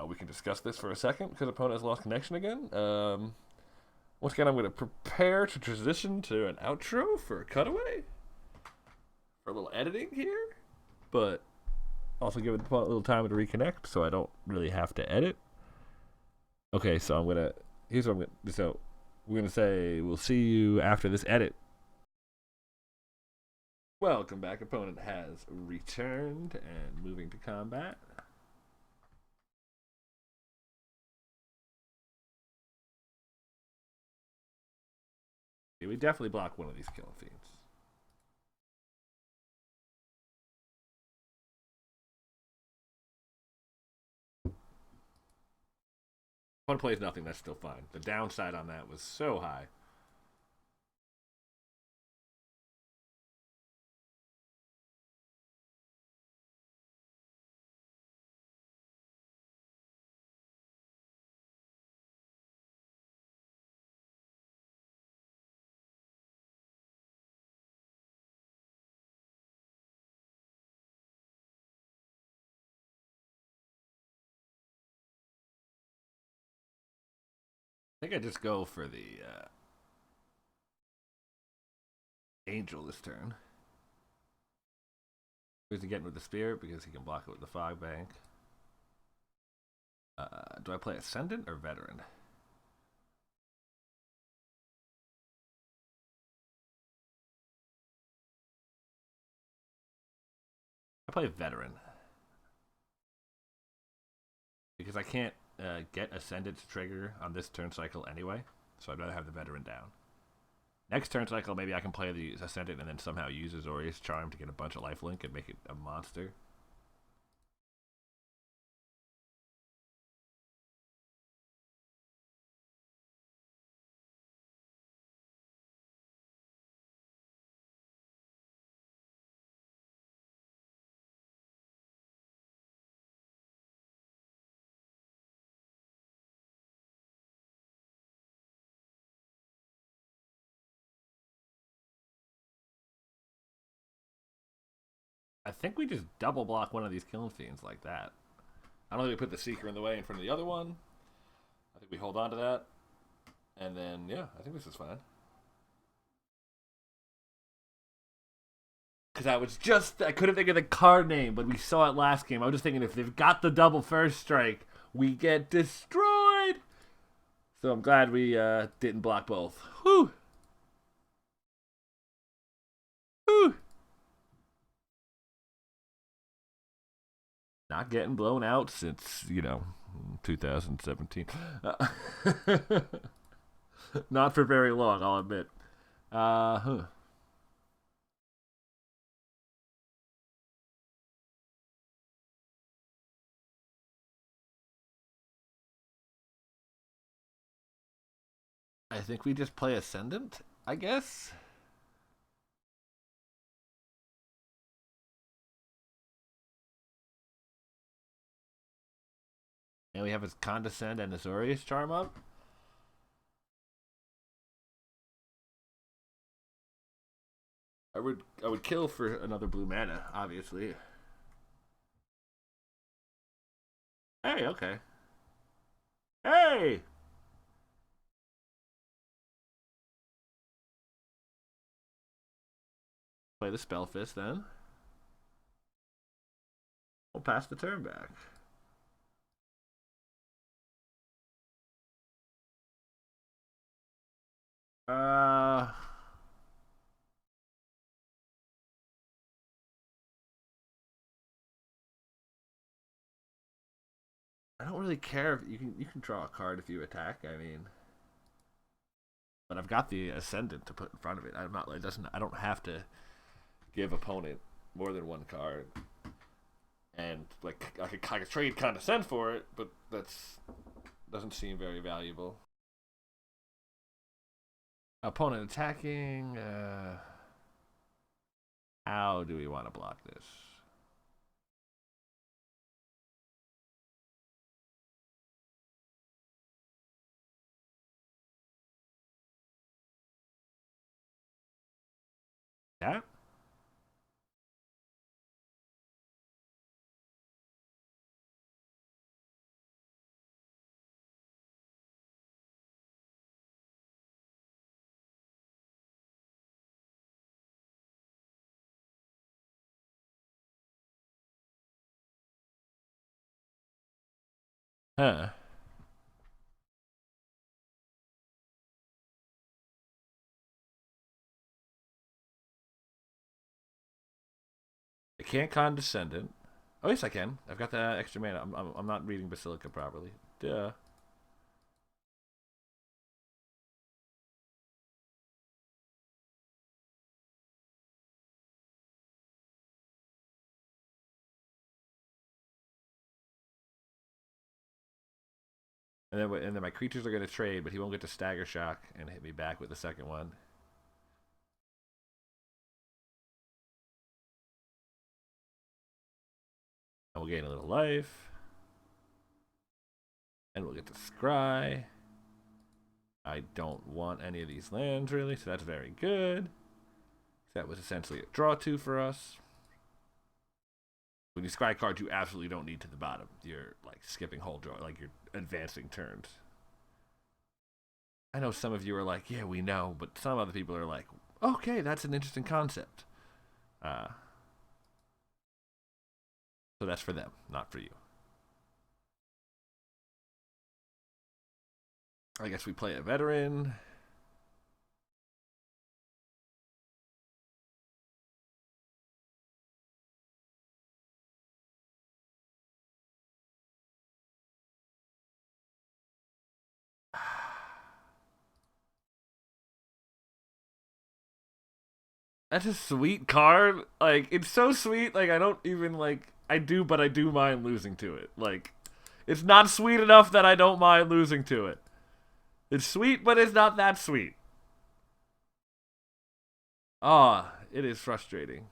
S1: We can discuss this for a second because opponent has lost connection again. Once again, I'm going to prepare to transition to an outro for a cutaway. For a little editing here. But also give it a little time to reconnect so I don't really have to edit. Okay, so here's what I'm going to, so we're going to say we'll see you after this edit. Welcome back. Opponent has returned and moving to combat. Yeah, we definitely block one of these killing fiends. Opponent plays nothing, that's still fine. The downside on that was so high. I think I just go for the Angel this turn. He's getting with the Spirit because he can block it with the Fog Bank. Do I play Ascendant or Veteran? I play Veteran because I can't get Ascendant to trigger on this turn cycle anyway, so I'd rather have the Veteran down. Next turn cycle, maybe I can play the Ascendant and then somehow use Azorius Charm to get a bunch of lifelink and make it a monster. I think we just double block one of these killing fiends like that. I don't think we put the Seeker in the way in front of the other one. I think we hold on to that. And then, yeah, I think this is fine. Because I couldn't think of the card name, but we saw it last game. I was just thinking if they've got the double first strike, we get destroyed. So I'm glad we didn't block both. Whew. Whew. Not getting blown out since, 2017. Not for very long, I'll admit. Huh. I think we just play Ascendant, I guess. And we have his Condescend and Azorius Charm up. I would kill for another blue mana, obviously. Hey, okay. Hey! Play the Spellfist then. We'll pass the turn back. Uh I don't really care if you can draw a card if you attack. I mean, but I've got the Ascendant to put in front of it. I'm not. It doesn't. I don't have to give opponent more than one card. And like I could trade Condescend for it, but that's doesn't seem very valuable. Opponent attacking. How do we want to block this? Yeah. Huh. can't Condescendant. Oh, yes, I can. I've got the extra mana. I'm not reading Basilica properly. Duh. And then my creatures are going to trade, but he won't get to Stagger Shock and hit me back with the second one. And we'll gain a little life. And we'll get to Scry. I don't want any of these lands, really, so that's very good. That was essentially a draw 2 for us. When you scry cards you absolutely don't need to the bottom. You're like skipping whole draw, like you're advancing turns. I know some of you are like, yeah, we know, but some other people are like, okay, that's an interesting concept. So that's for them, not for you. I guess we play a veteran. That's a sweet card. Like, it's so sweet. Like, I don't even, like, but I do mind losing to it. Like, it's not sweet enough that I don't mind losing to it. It's sweet, but it's not that sweet. Ah, it is frustrating.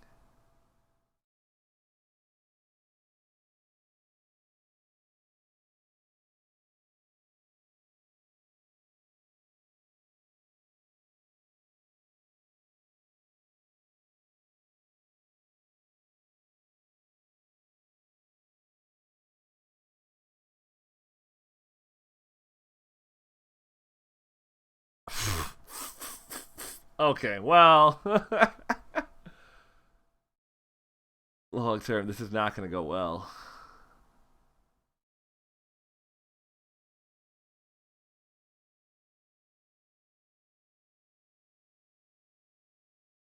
S1: Okay, well. Long term, this is not going to go well.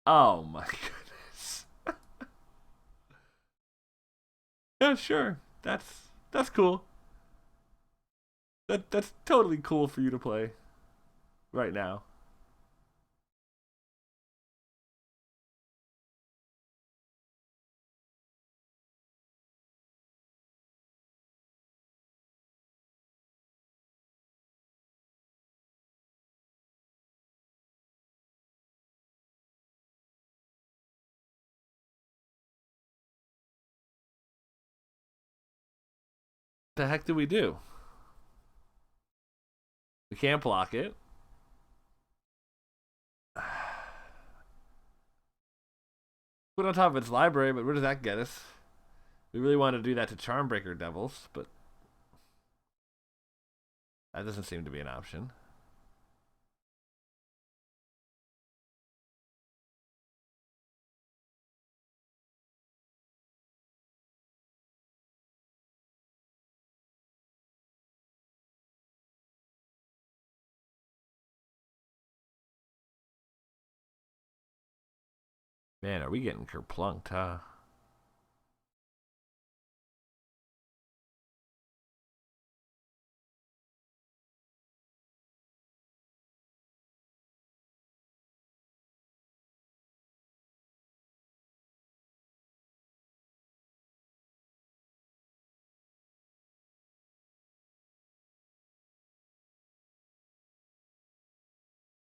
S1: Oh my goodness. Yeah, sure. That's cool. That's totally cool for you to play right now. The heck do we do? We can't block it. Put on top of its library, but where does that get us? We really want to do that to Charmbreaker Devils, but that doesn't seem to be an option. Man, are we getting kerplunked, huh?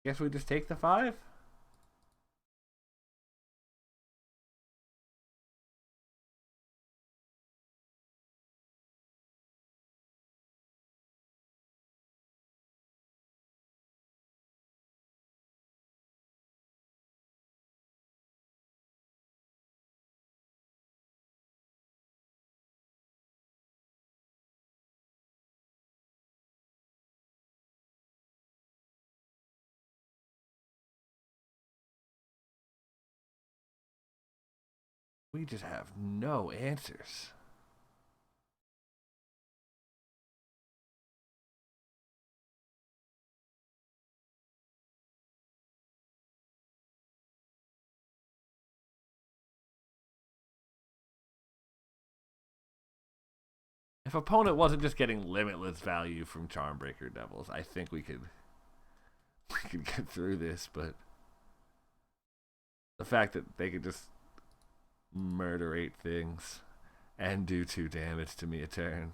S1: Guess we just take the 5? We just have no answers. If opponent wasn't just getting limitless value from Charmbreaker Devils, I think we could get through this, but the fact that they could just murder 8 things and do 2 damage to me a turn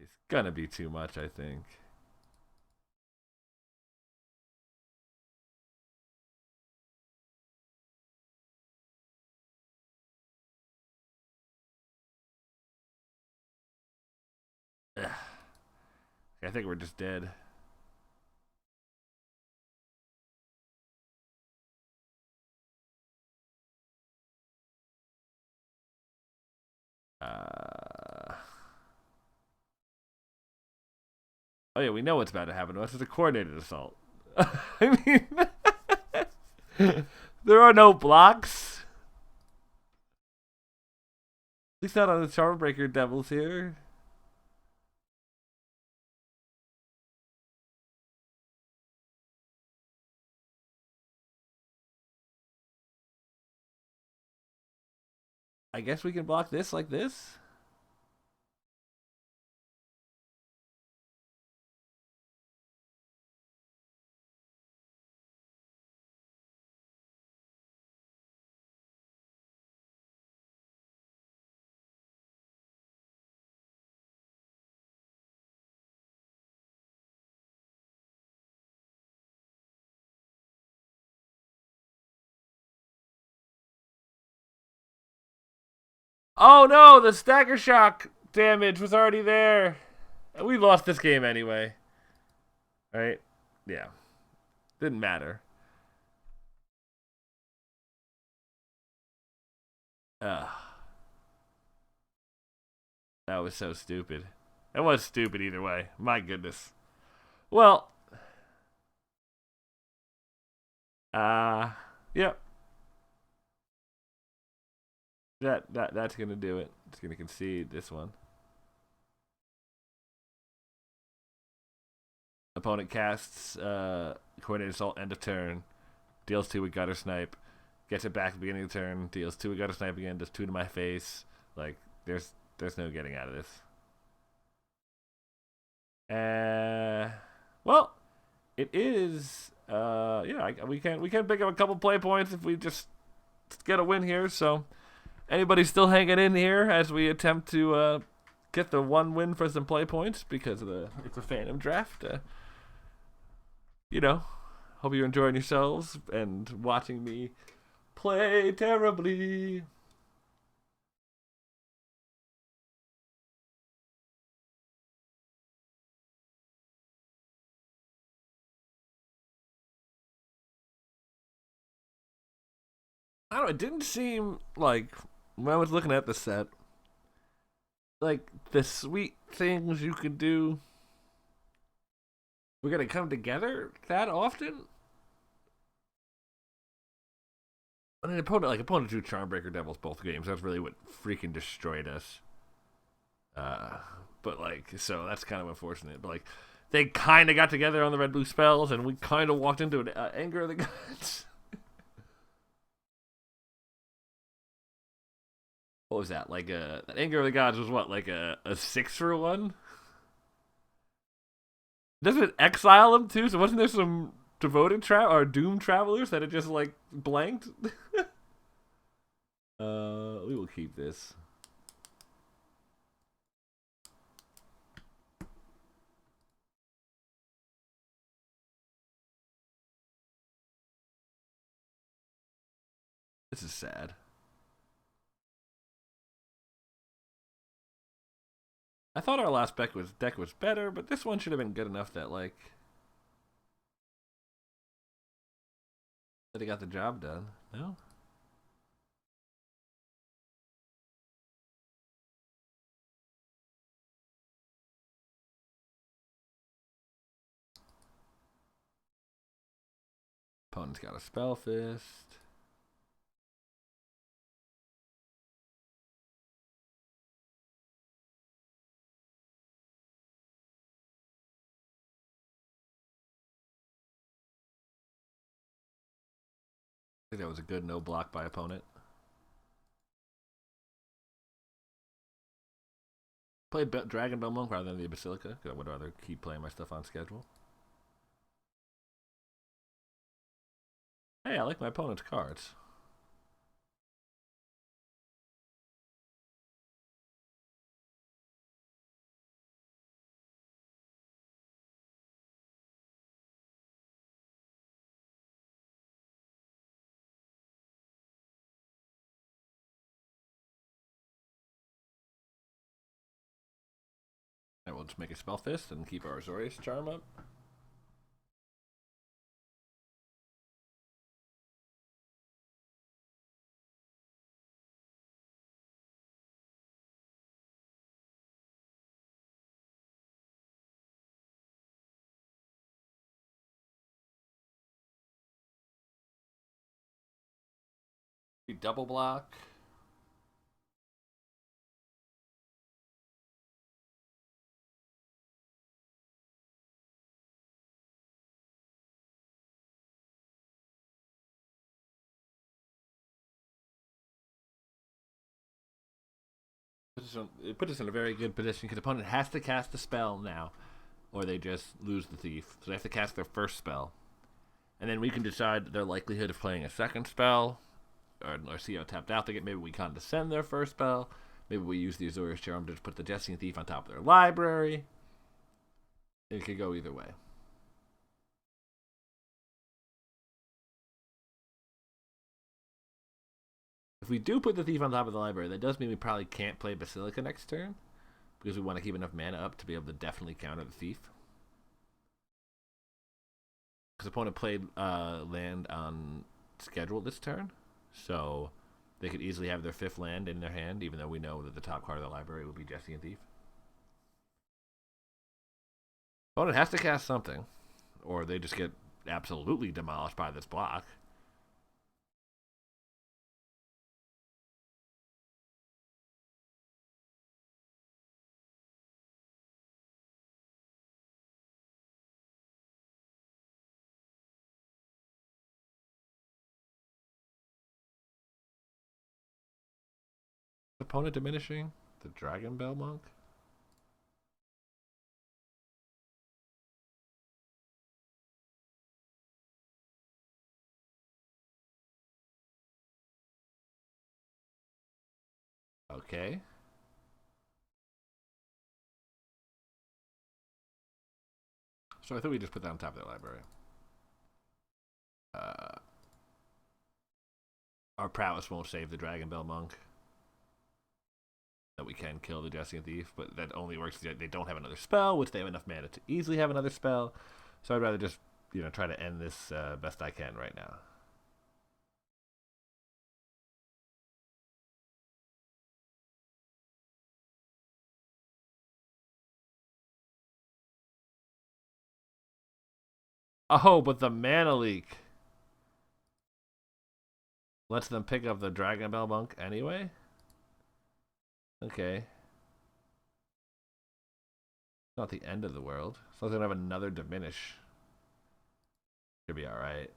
S1: is gonna be too much, I think. Ugh. I think we're just dead. Oh yeah, we know what's about to happen to us. It's a coordinated assault. I mean, there are no blocks. At least not on the Charmbreaker Devils here. I guess we can block this like this. Oh no, the stagger shock damage was already there. We lost this game anyway. Right? Yeah. Didn't matter. Ugh. That was so stupid. It was stupid either way. My goodness. Well, yep. That's gonna do it. It's gonna concede this one. Opponent casts coordinated assault end of turn, deals 2 with gutter snipe, gets it back at the beginning of the turn, deals 2 with gutter snipe again, does 2 to my face. Like there's no getting out of this. Well, it is. Yeah, we can pick up a couple play points if we just get a win here. So anybody still hanging in here as we attempt to get the 1 win for some play points because of it's a Phantom draft. You know, hope you're enjoying yourselves and watching me play terribly. I don't know, it didn't seem like when I was looking at the set, like the sweet things you could do we're gonna come together that often. I mean, opponent 2 Charmbreaker Devils both games. That's really what freaking destroyed us. Uh, but like, so that's kind of unfortunate. But like, they kind of got together on the red blue spells, and we kind of walked into an anger of the gods. What was that? Like that anger of the gods was what? Like a 6 for 1. Doesn't it exile them too? So wasn't there some devoted or doom travelers that had just like blanked? We will keep this. This is sad. I thought our last deck was better, but this one should have been good enough that like that it got the job done. No. Opponent's got a spell fist. I think that was a good no block by opponent. Play Dragon Bell Monk rather than the Basilica, because I would rather keep playing my stuff on schedule. Hey, I like my opponent's cards. And we'll just make a Spell Fist and keep our Azorius Charm up. We double block. It puts us in a very good position because the opponent has to cast a spell now, or they just lose the thief. So they have to cast their first spell. And then we can decide their likelihood of playing a second spell, or see how tapped out they get. Maybe we condescend their first spell. Maybe we use the Azorius Charm to just put the Jessie and Thief on top of their library. It could go either way. If we do put the Thief on top of the library, that does mean we probably can't play Basilica next turn, because we want to keep enough mana up to be able to definitely counter the Thief. Because the opponent played land on schedule this turn, so they could easily have their fifth land in their hand, even though we know that the top card of the library will be Jessie and Thief. Opponent has to cast something, or they just get absolutely demolished by this block. Opponent diminishing the Dragon Bell Monk. Okay. So I thought we just put that on top of their library. Our prowess won't save the Dragon Bell Monk. That we can kill the Jessie and Thief, but that only works if they don't have another spell, which they have enough mana to easily have another spell. So I'd rather just, try to end this best I can right now. Oh, but the mana leak lets them pick up the Dragon Bell Monk anyway? Okay. Not the end of the world. So they're gonna have another diminish. Should be alright.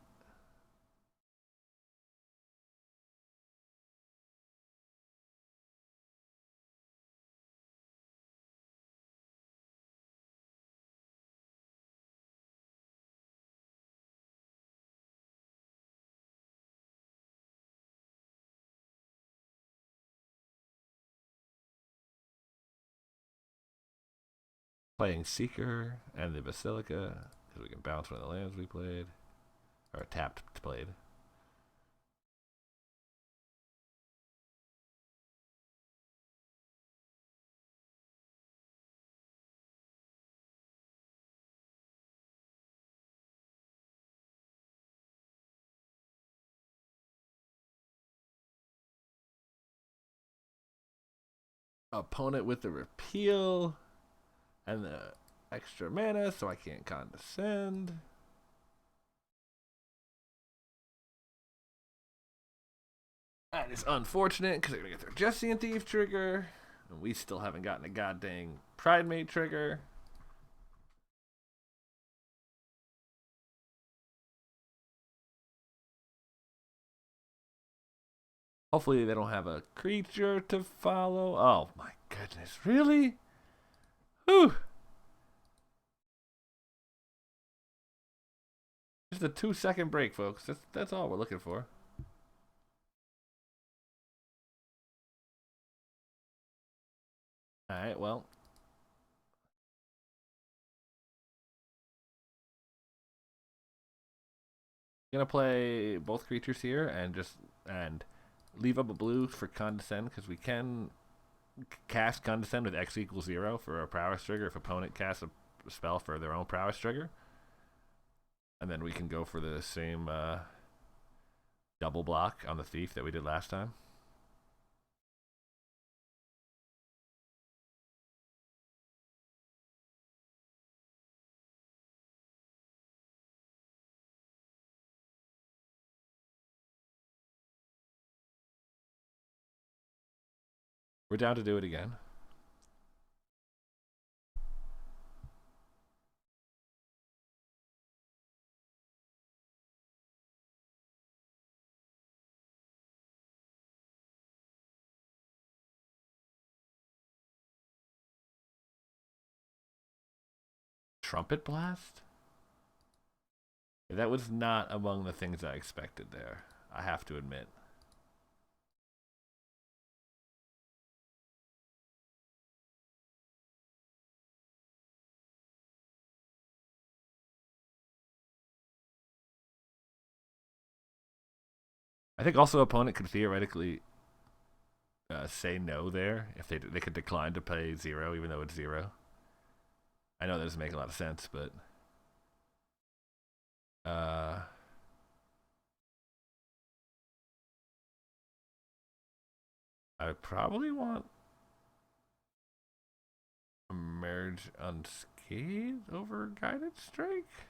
S1: Playing Seeker and the Basilica, because we can bounce one of the lands we played. Or tapped played. Opponent with the repeal and the extra mana, so I can't condescend. That is unfortunate because they're gonna get their Jessie and Thief trigger, and we still haven't gotten a goddamn Pride Mate trigger. Hopefully they don't have a creature to follow. Oh my goodness, really? Whew. Just a 2-second break, folks. That's all we're looking for. All right, well. Gonna play both creatures here and leave up a blue for Condescend because we can cast Condescend with X equals 0 for a prowess trigger if opponent casts a spell for their own prowess trigger. And then we can go for the same double block on the thief that we did last time. We're down to do it again. Trumpet Blast? That was not among the things I expected there, I have to admit. I think also opponent could theoretically say no there if they could decline to pay 0 even though it's 0. I know that doesn't make a lot of sense, but I would probably want Emerge Unscathed over Guided Strike.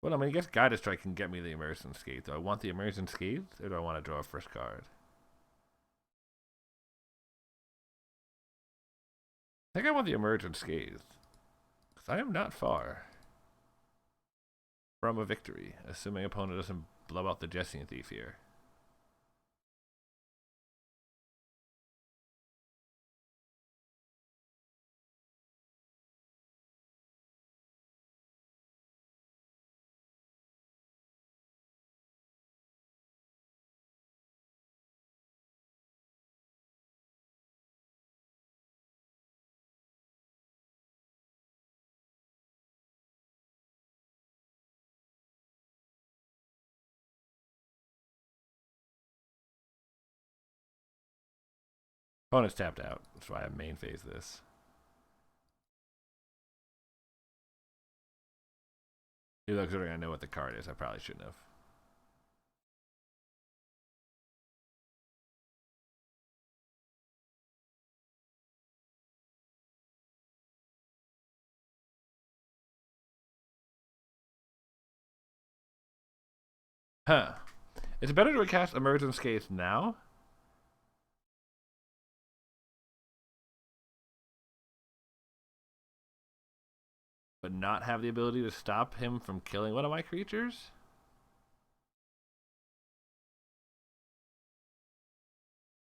S1: Well, I mean, I guess Guided Strike can get me the Emerge Unscathed. Do I want the Emerge Unscathed, or do I want to draw a first card? I think I want the Emerge Unscathed. Because I am not far from a victory, assuming opponent doesn't blow out the Jessian Thief here. Opponent's tapped out. That's why I main phase this. Even though considering I know what the card is, I probably shouldn't have. Huh. Is it better to cast Emerge Unscathed now? But not have the ability to stop him from killing one of my creatures?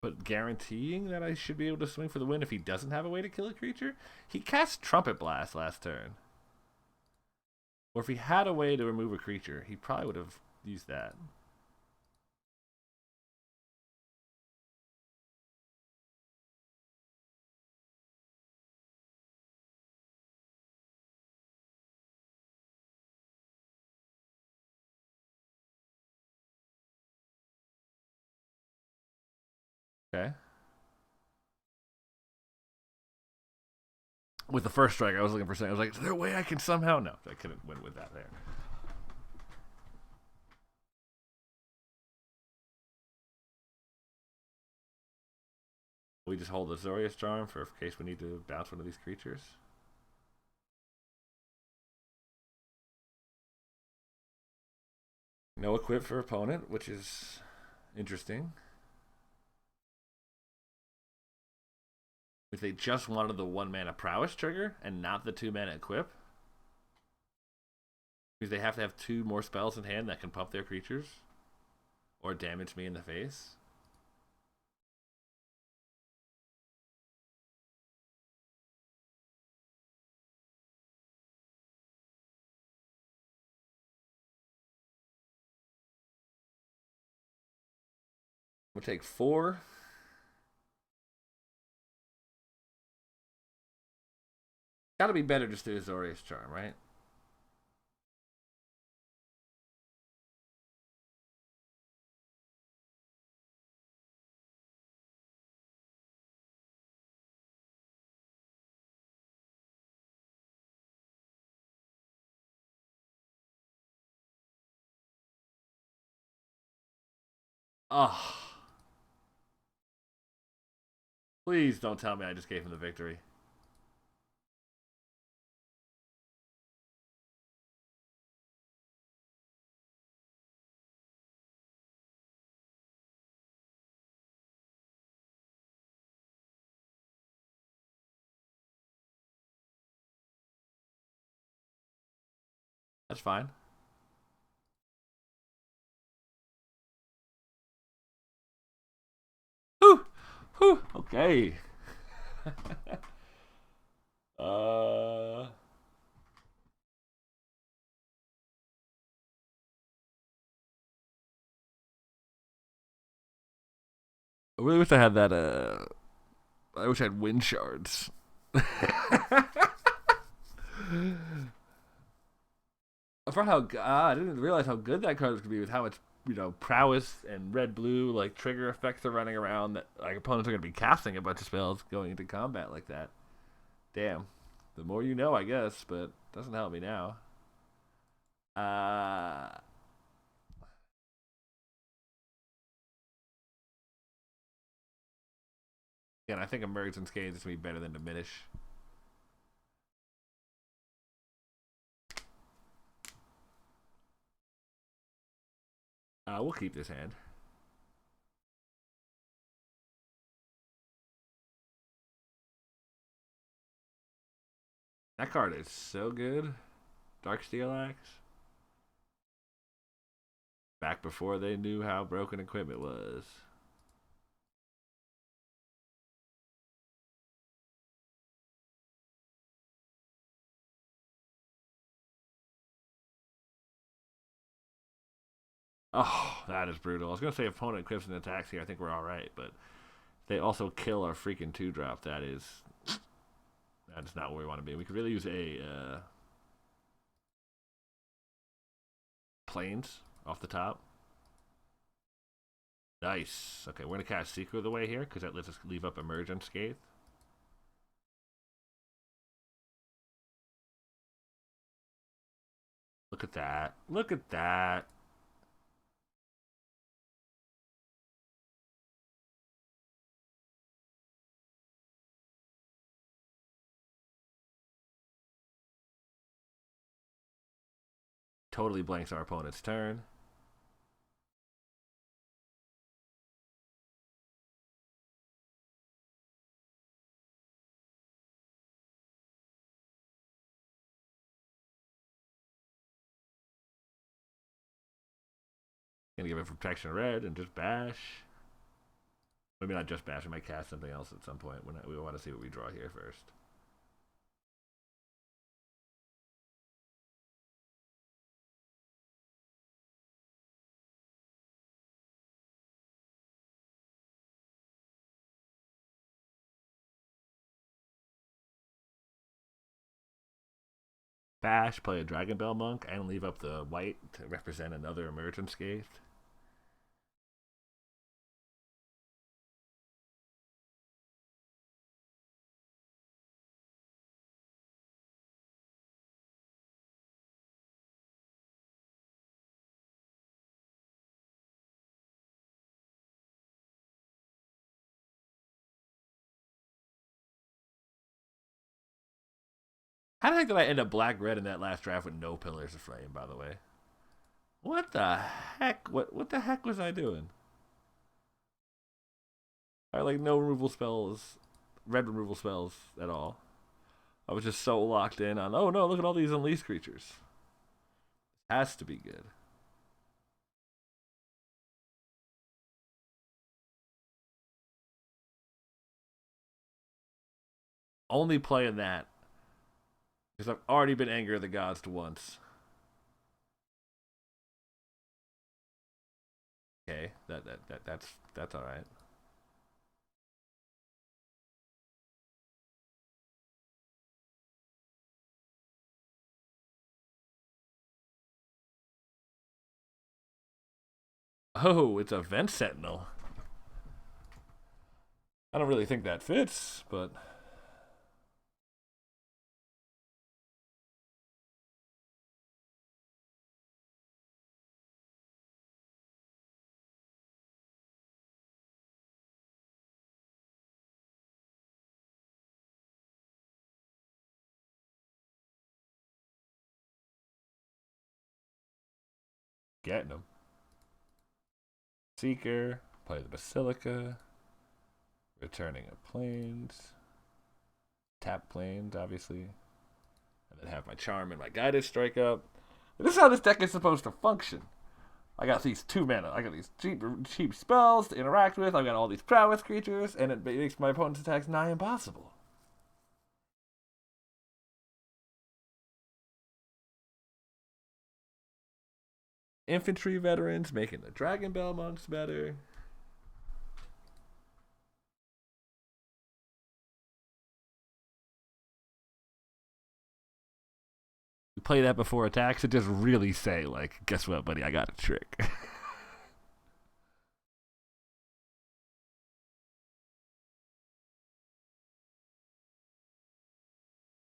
S1: But guaranteeing that I should be able to swing for the win if he doesn't have a way to kill a creature? He cast Trumpet Blast last turn. Or if he had a way to remove a creature, he probably would have used that. Okay. With the first strike, I was looking for something. I was like, is there a way I can somehow? No, I couldn't win with that there. We just hold the Zorius Charm for in case we need to bounce one of these creatures. No equip for opponent, which is interesting. If they just wanted the 1-mana prowess trigger and not the 2-mana equip, because they have to have 2 more spells in hand that can pump their creatures or damage me in the face. We'll take 4. Gotta be better just to Azorius Charm, right? Oh, please don't tell me I just gave him the victory. That's fine. Whew. Whew. Okay. uh. I really wish I had that. I wish I had wind shards. I forgot how I didn't realize how good that card was gonna be with how much prowess and red blue like trigger effects are running around. That like opponents are gonna be casting a bunch of spells going into combat like that. Damn, the more you know, I guess, but doesn't help me now. Uh, Again, I think Emergence Gaze is gonna be better than Diminish. We'll keep this hand. That card is so good. Dark Steel Axe. Back before they knew how broken equipment was. Oh, that is brutal. I was gonna say opponent equips and attacks here. I think we're all right, but they also kill our freaking 2-drop. That is not where we want to be. We could really use a planes off the top. Nice. Okay, we're gonna cast Secret of the Way here because that lets us leave up Emerge unscathed. Look at that. Look at that. Totally blanks our opponent's turn. Gonna give it protection red and just bash. Maybe not just bash. We might cast something else at some point. We want to see what we draw here first. Bash, play a Dragon Bell Monk, and leave up the white to represent another Emergence Scathed. How the heck did I end up black-red in that last draft with no Pillars of Flame, by the way? What the heck? What the heck was I doing? I had like no removal spells, red removal spells at all. I was just so locked in on, oh no, look at all these unleashed creatures. Has to be good. Only playing that because I've already been Anger of the Gods to once. Okay. That's all right. Oh, it's a vent sentinel. I don't really think that fits, but getting them. Seeker, play the Basilica, returning of planes, tap planes, obviously, and then have my charm and my guided strike up. This is how this deck is supposed to function. I got these 2 mana. I got these cheap spells to interact with. I've got all these prowess creatures, and it makes my opponent's attacks nigh impossible. Infantry veterans making the Dragon Bell monks better. You play that before attacks to just really say, like, guess what, buddy? I got a trick.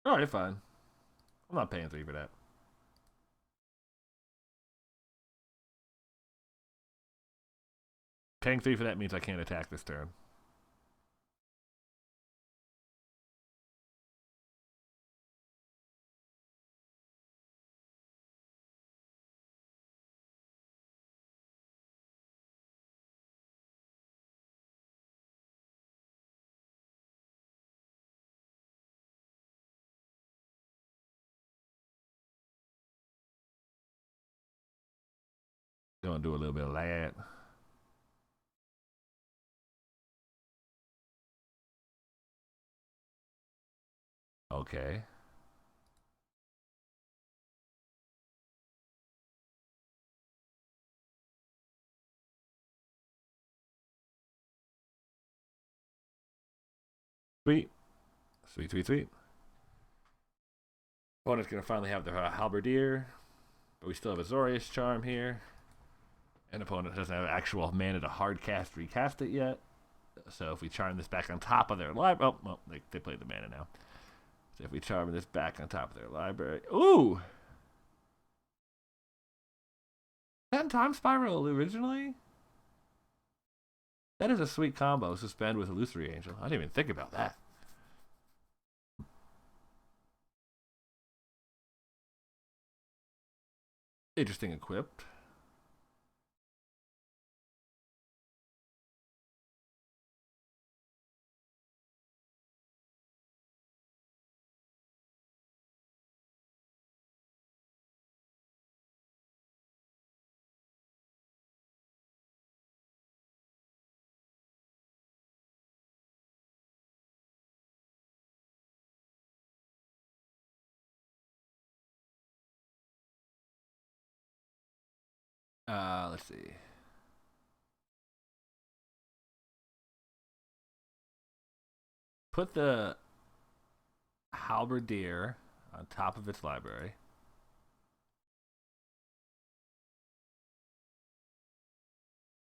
S1: All right, fine. I'm not paying 3 for that. Paying 3 for that means I can't attack this turn. Gonna do a little bit of that. Okay. Sweet. Sweet, sweet, sweet. Opponent's gonna finally have the Halberdier, but we still have Azorius Charm here. And opponent doesn't have actual mana to hard cast recast it yet. So if we charm this back on top of their library, oh well, they played the mana now. So if we charm this back on top of their library, ooh, that time spiral originally. That is a sweet combo. Suspend with Illusory Angel. I didn't even think about that. Interesting equipped. Let's see. Put the Halberdier on top of its library.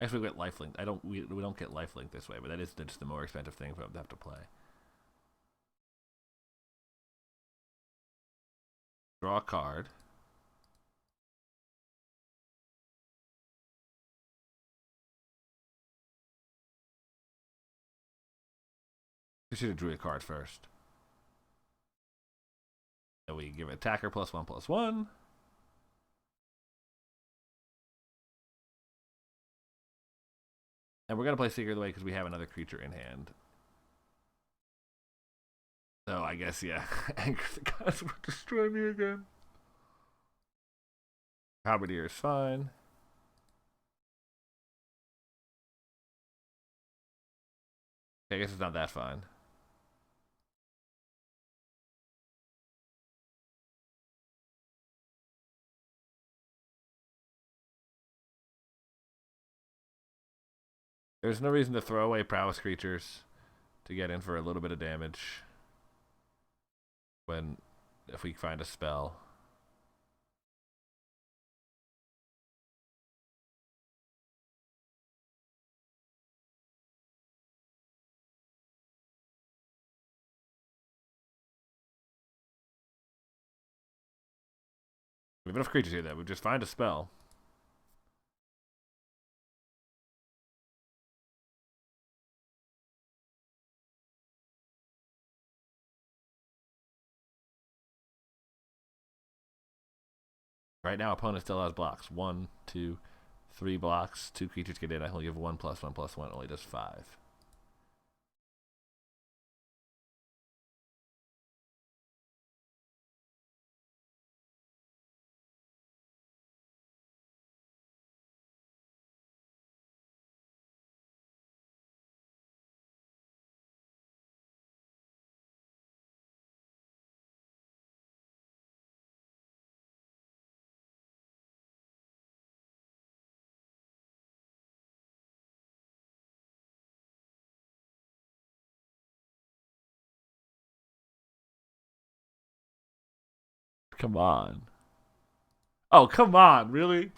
S1: Actually, we get lifelink. We don't get lifelink this way, but that is just the more expensive thing for them to have to play. Draw a card. We should have drew a card first. Then we give attacker +1/+1. And we're gonna play Seeker of the Way because we have another creature in hand. So I guess yeah, Anger the Gods will destroy me again. Halberdier is fine. I guess it's not that fine. There's no reason to throw away prowess creatures to get in for a little bit of damage when if we find a spell. We have enough creatures here that we just find a spell. Right now, opponent still has blocks. 1, 2, 3 blocks. 2 creatures get in. I only give 1+1+1. Only does 5. Come on. Oh, come on. Really?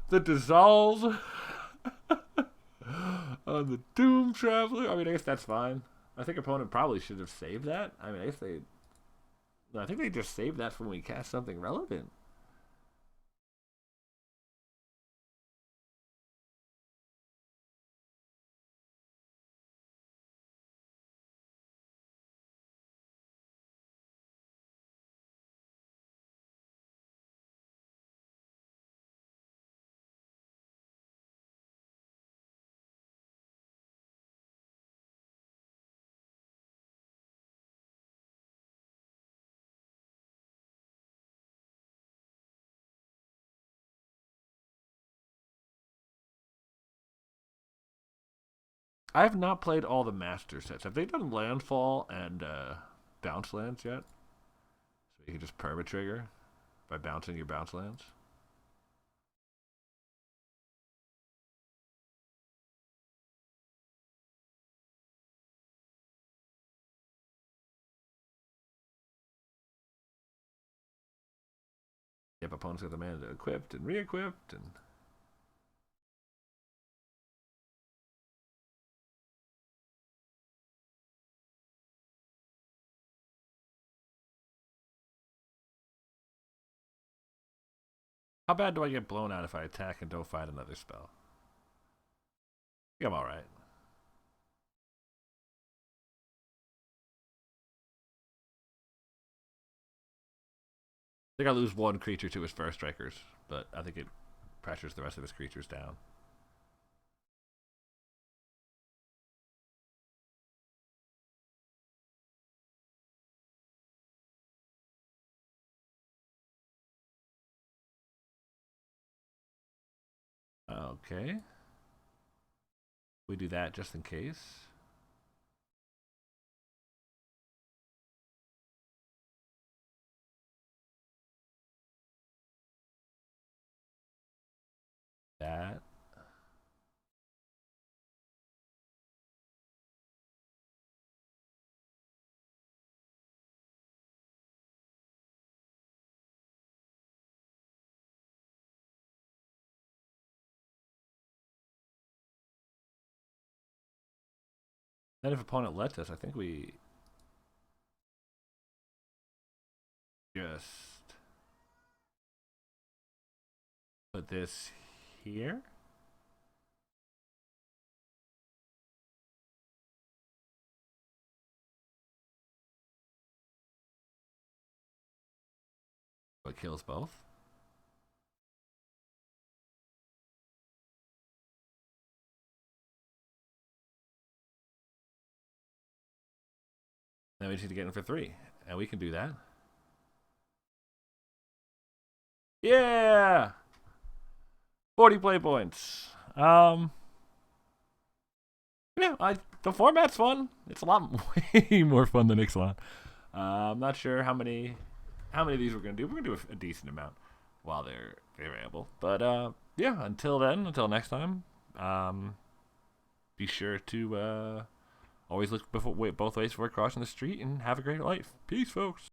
S1: The dissolves on the Doom Traveler? I mean, I guess that's fine. I think opponent probably should have saved that. I mean, I think they just saved that for when we cast something relevant. I have not played all the master sets. Have they done landfall and bounce lands yet? So you can just perma trigger by bouncing your bounce lands. Yep, opponents got the mana to equipped and re-equipped and how bad do I get blown out if I attack and don't find another spell? I think I'm alright. I think I lose 1 creature to his first strikers, but I think it pressures the rest of his creatures down. Okay. We do that just in case. That. Then if opponent lets us, I think we just put this here. It kills both. Then we just need to get in for 3. And we can do that. Yeah! 40 play points. The format's fun. It's a lot way more fun than Ixalan. I'm not sure how many of these we're gonna do. We're gonna do a decent amount while they're available. But yeah, until then, until next time. be sure to always look both ways before crossing the street and have a great life. Peace, folks.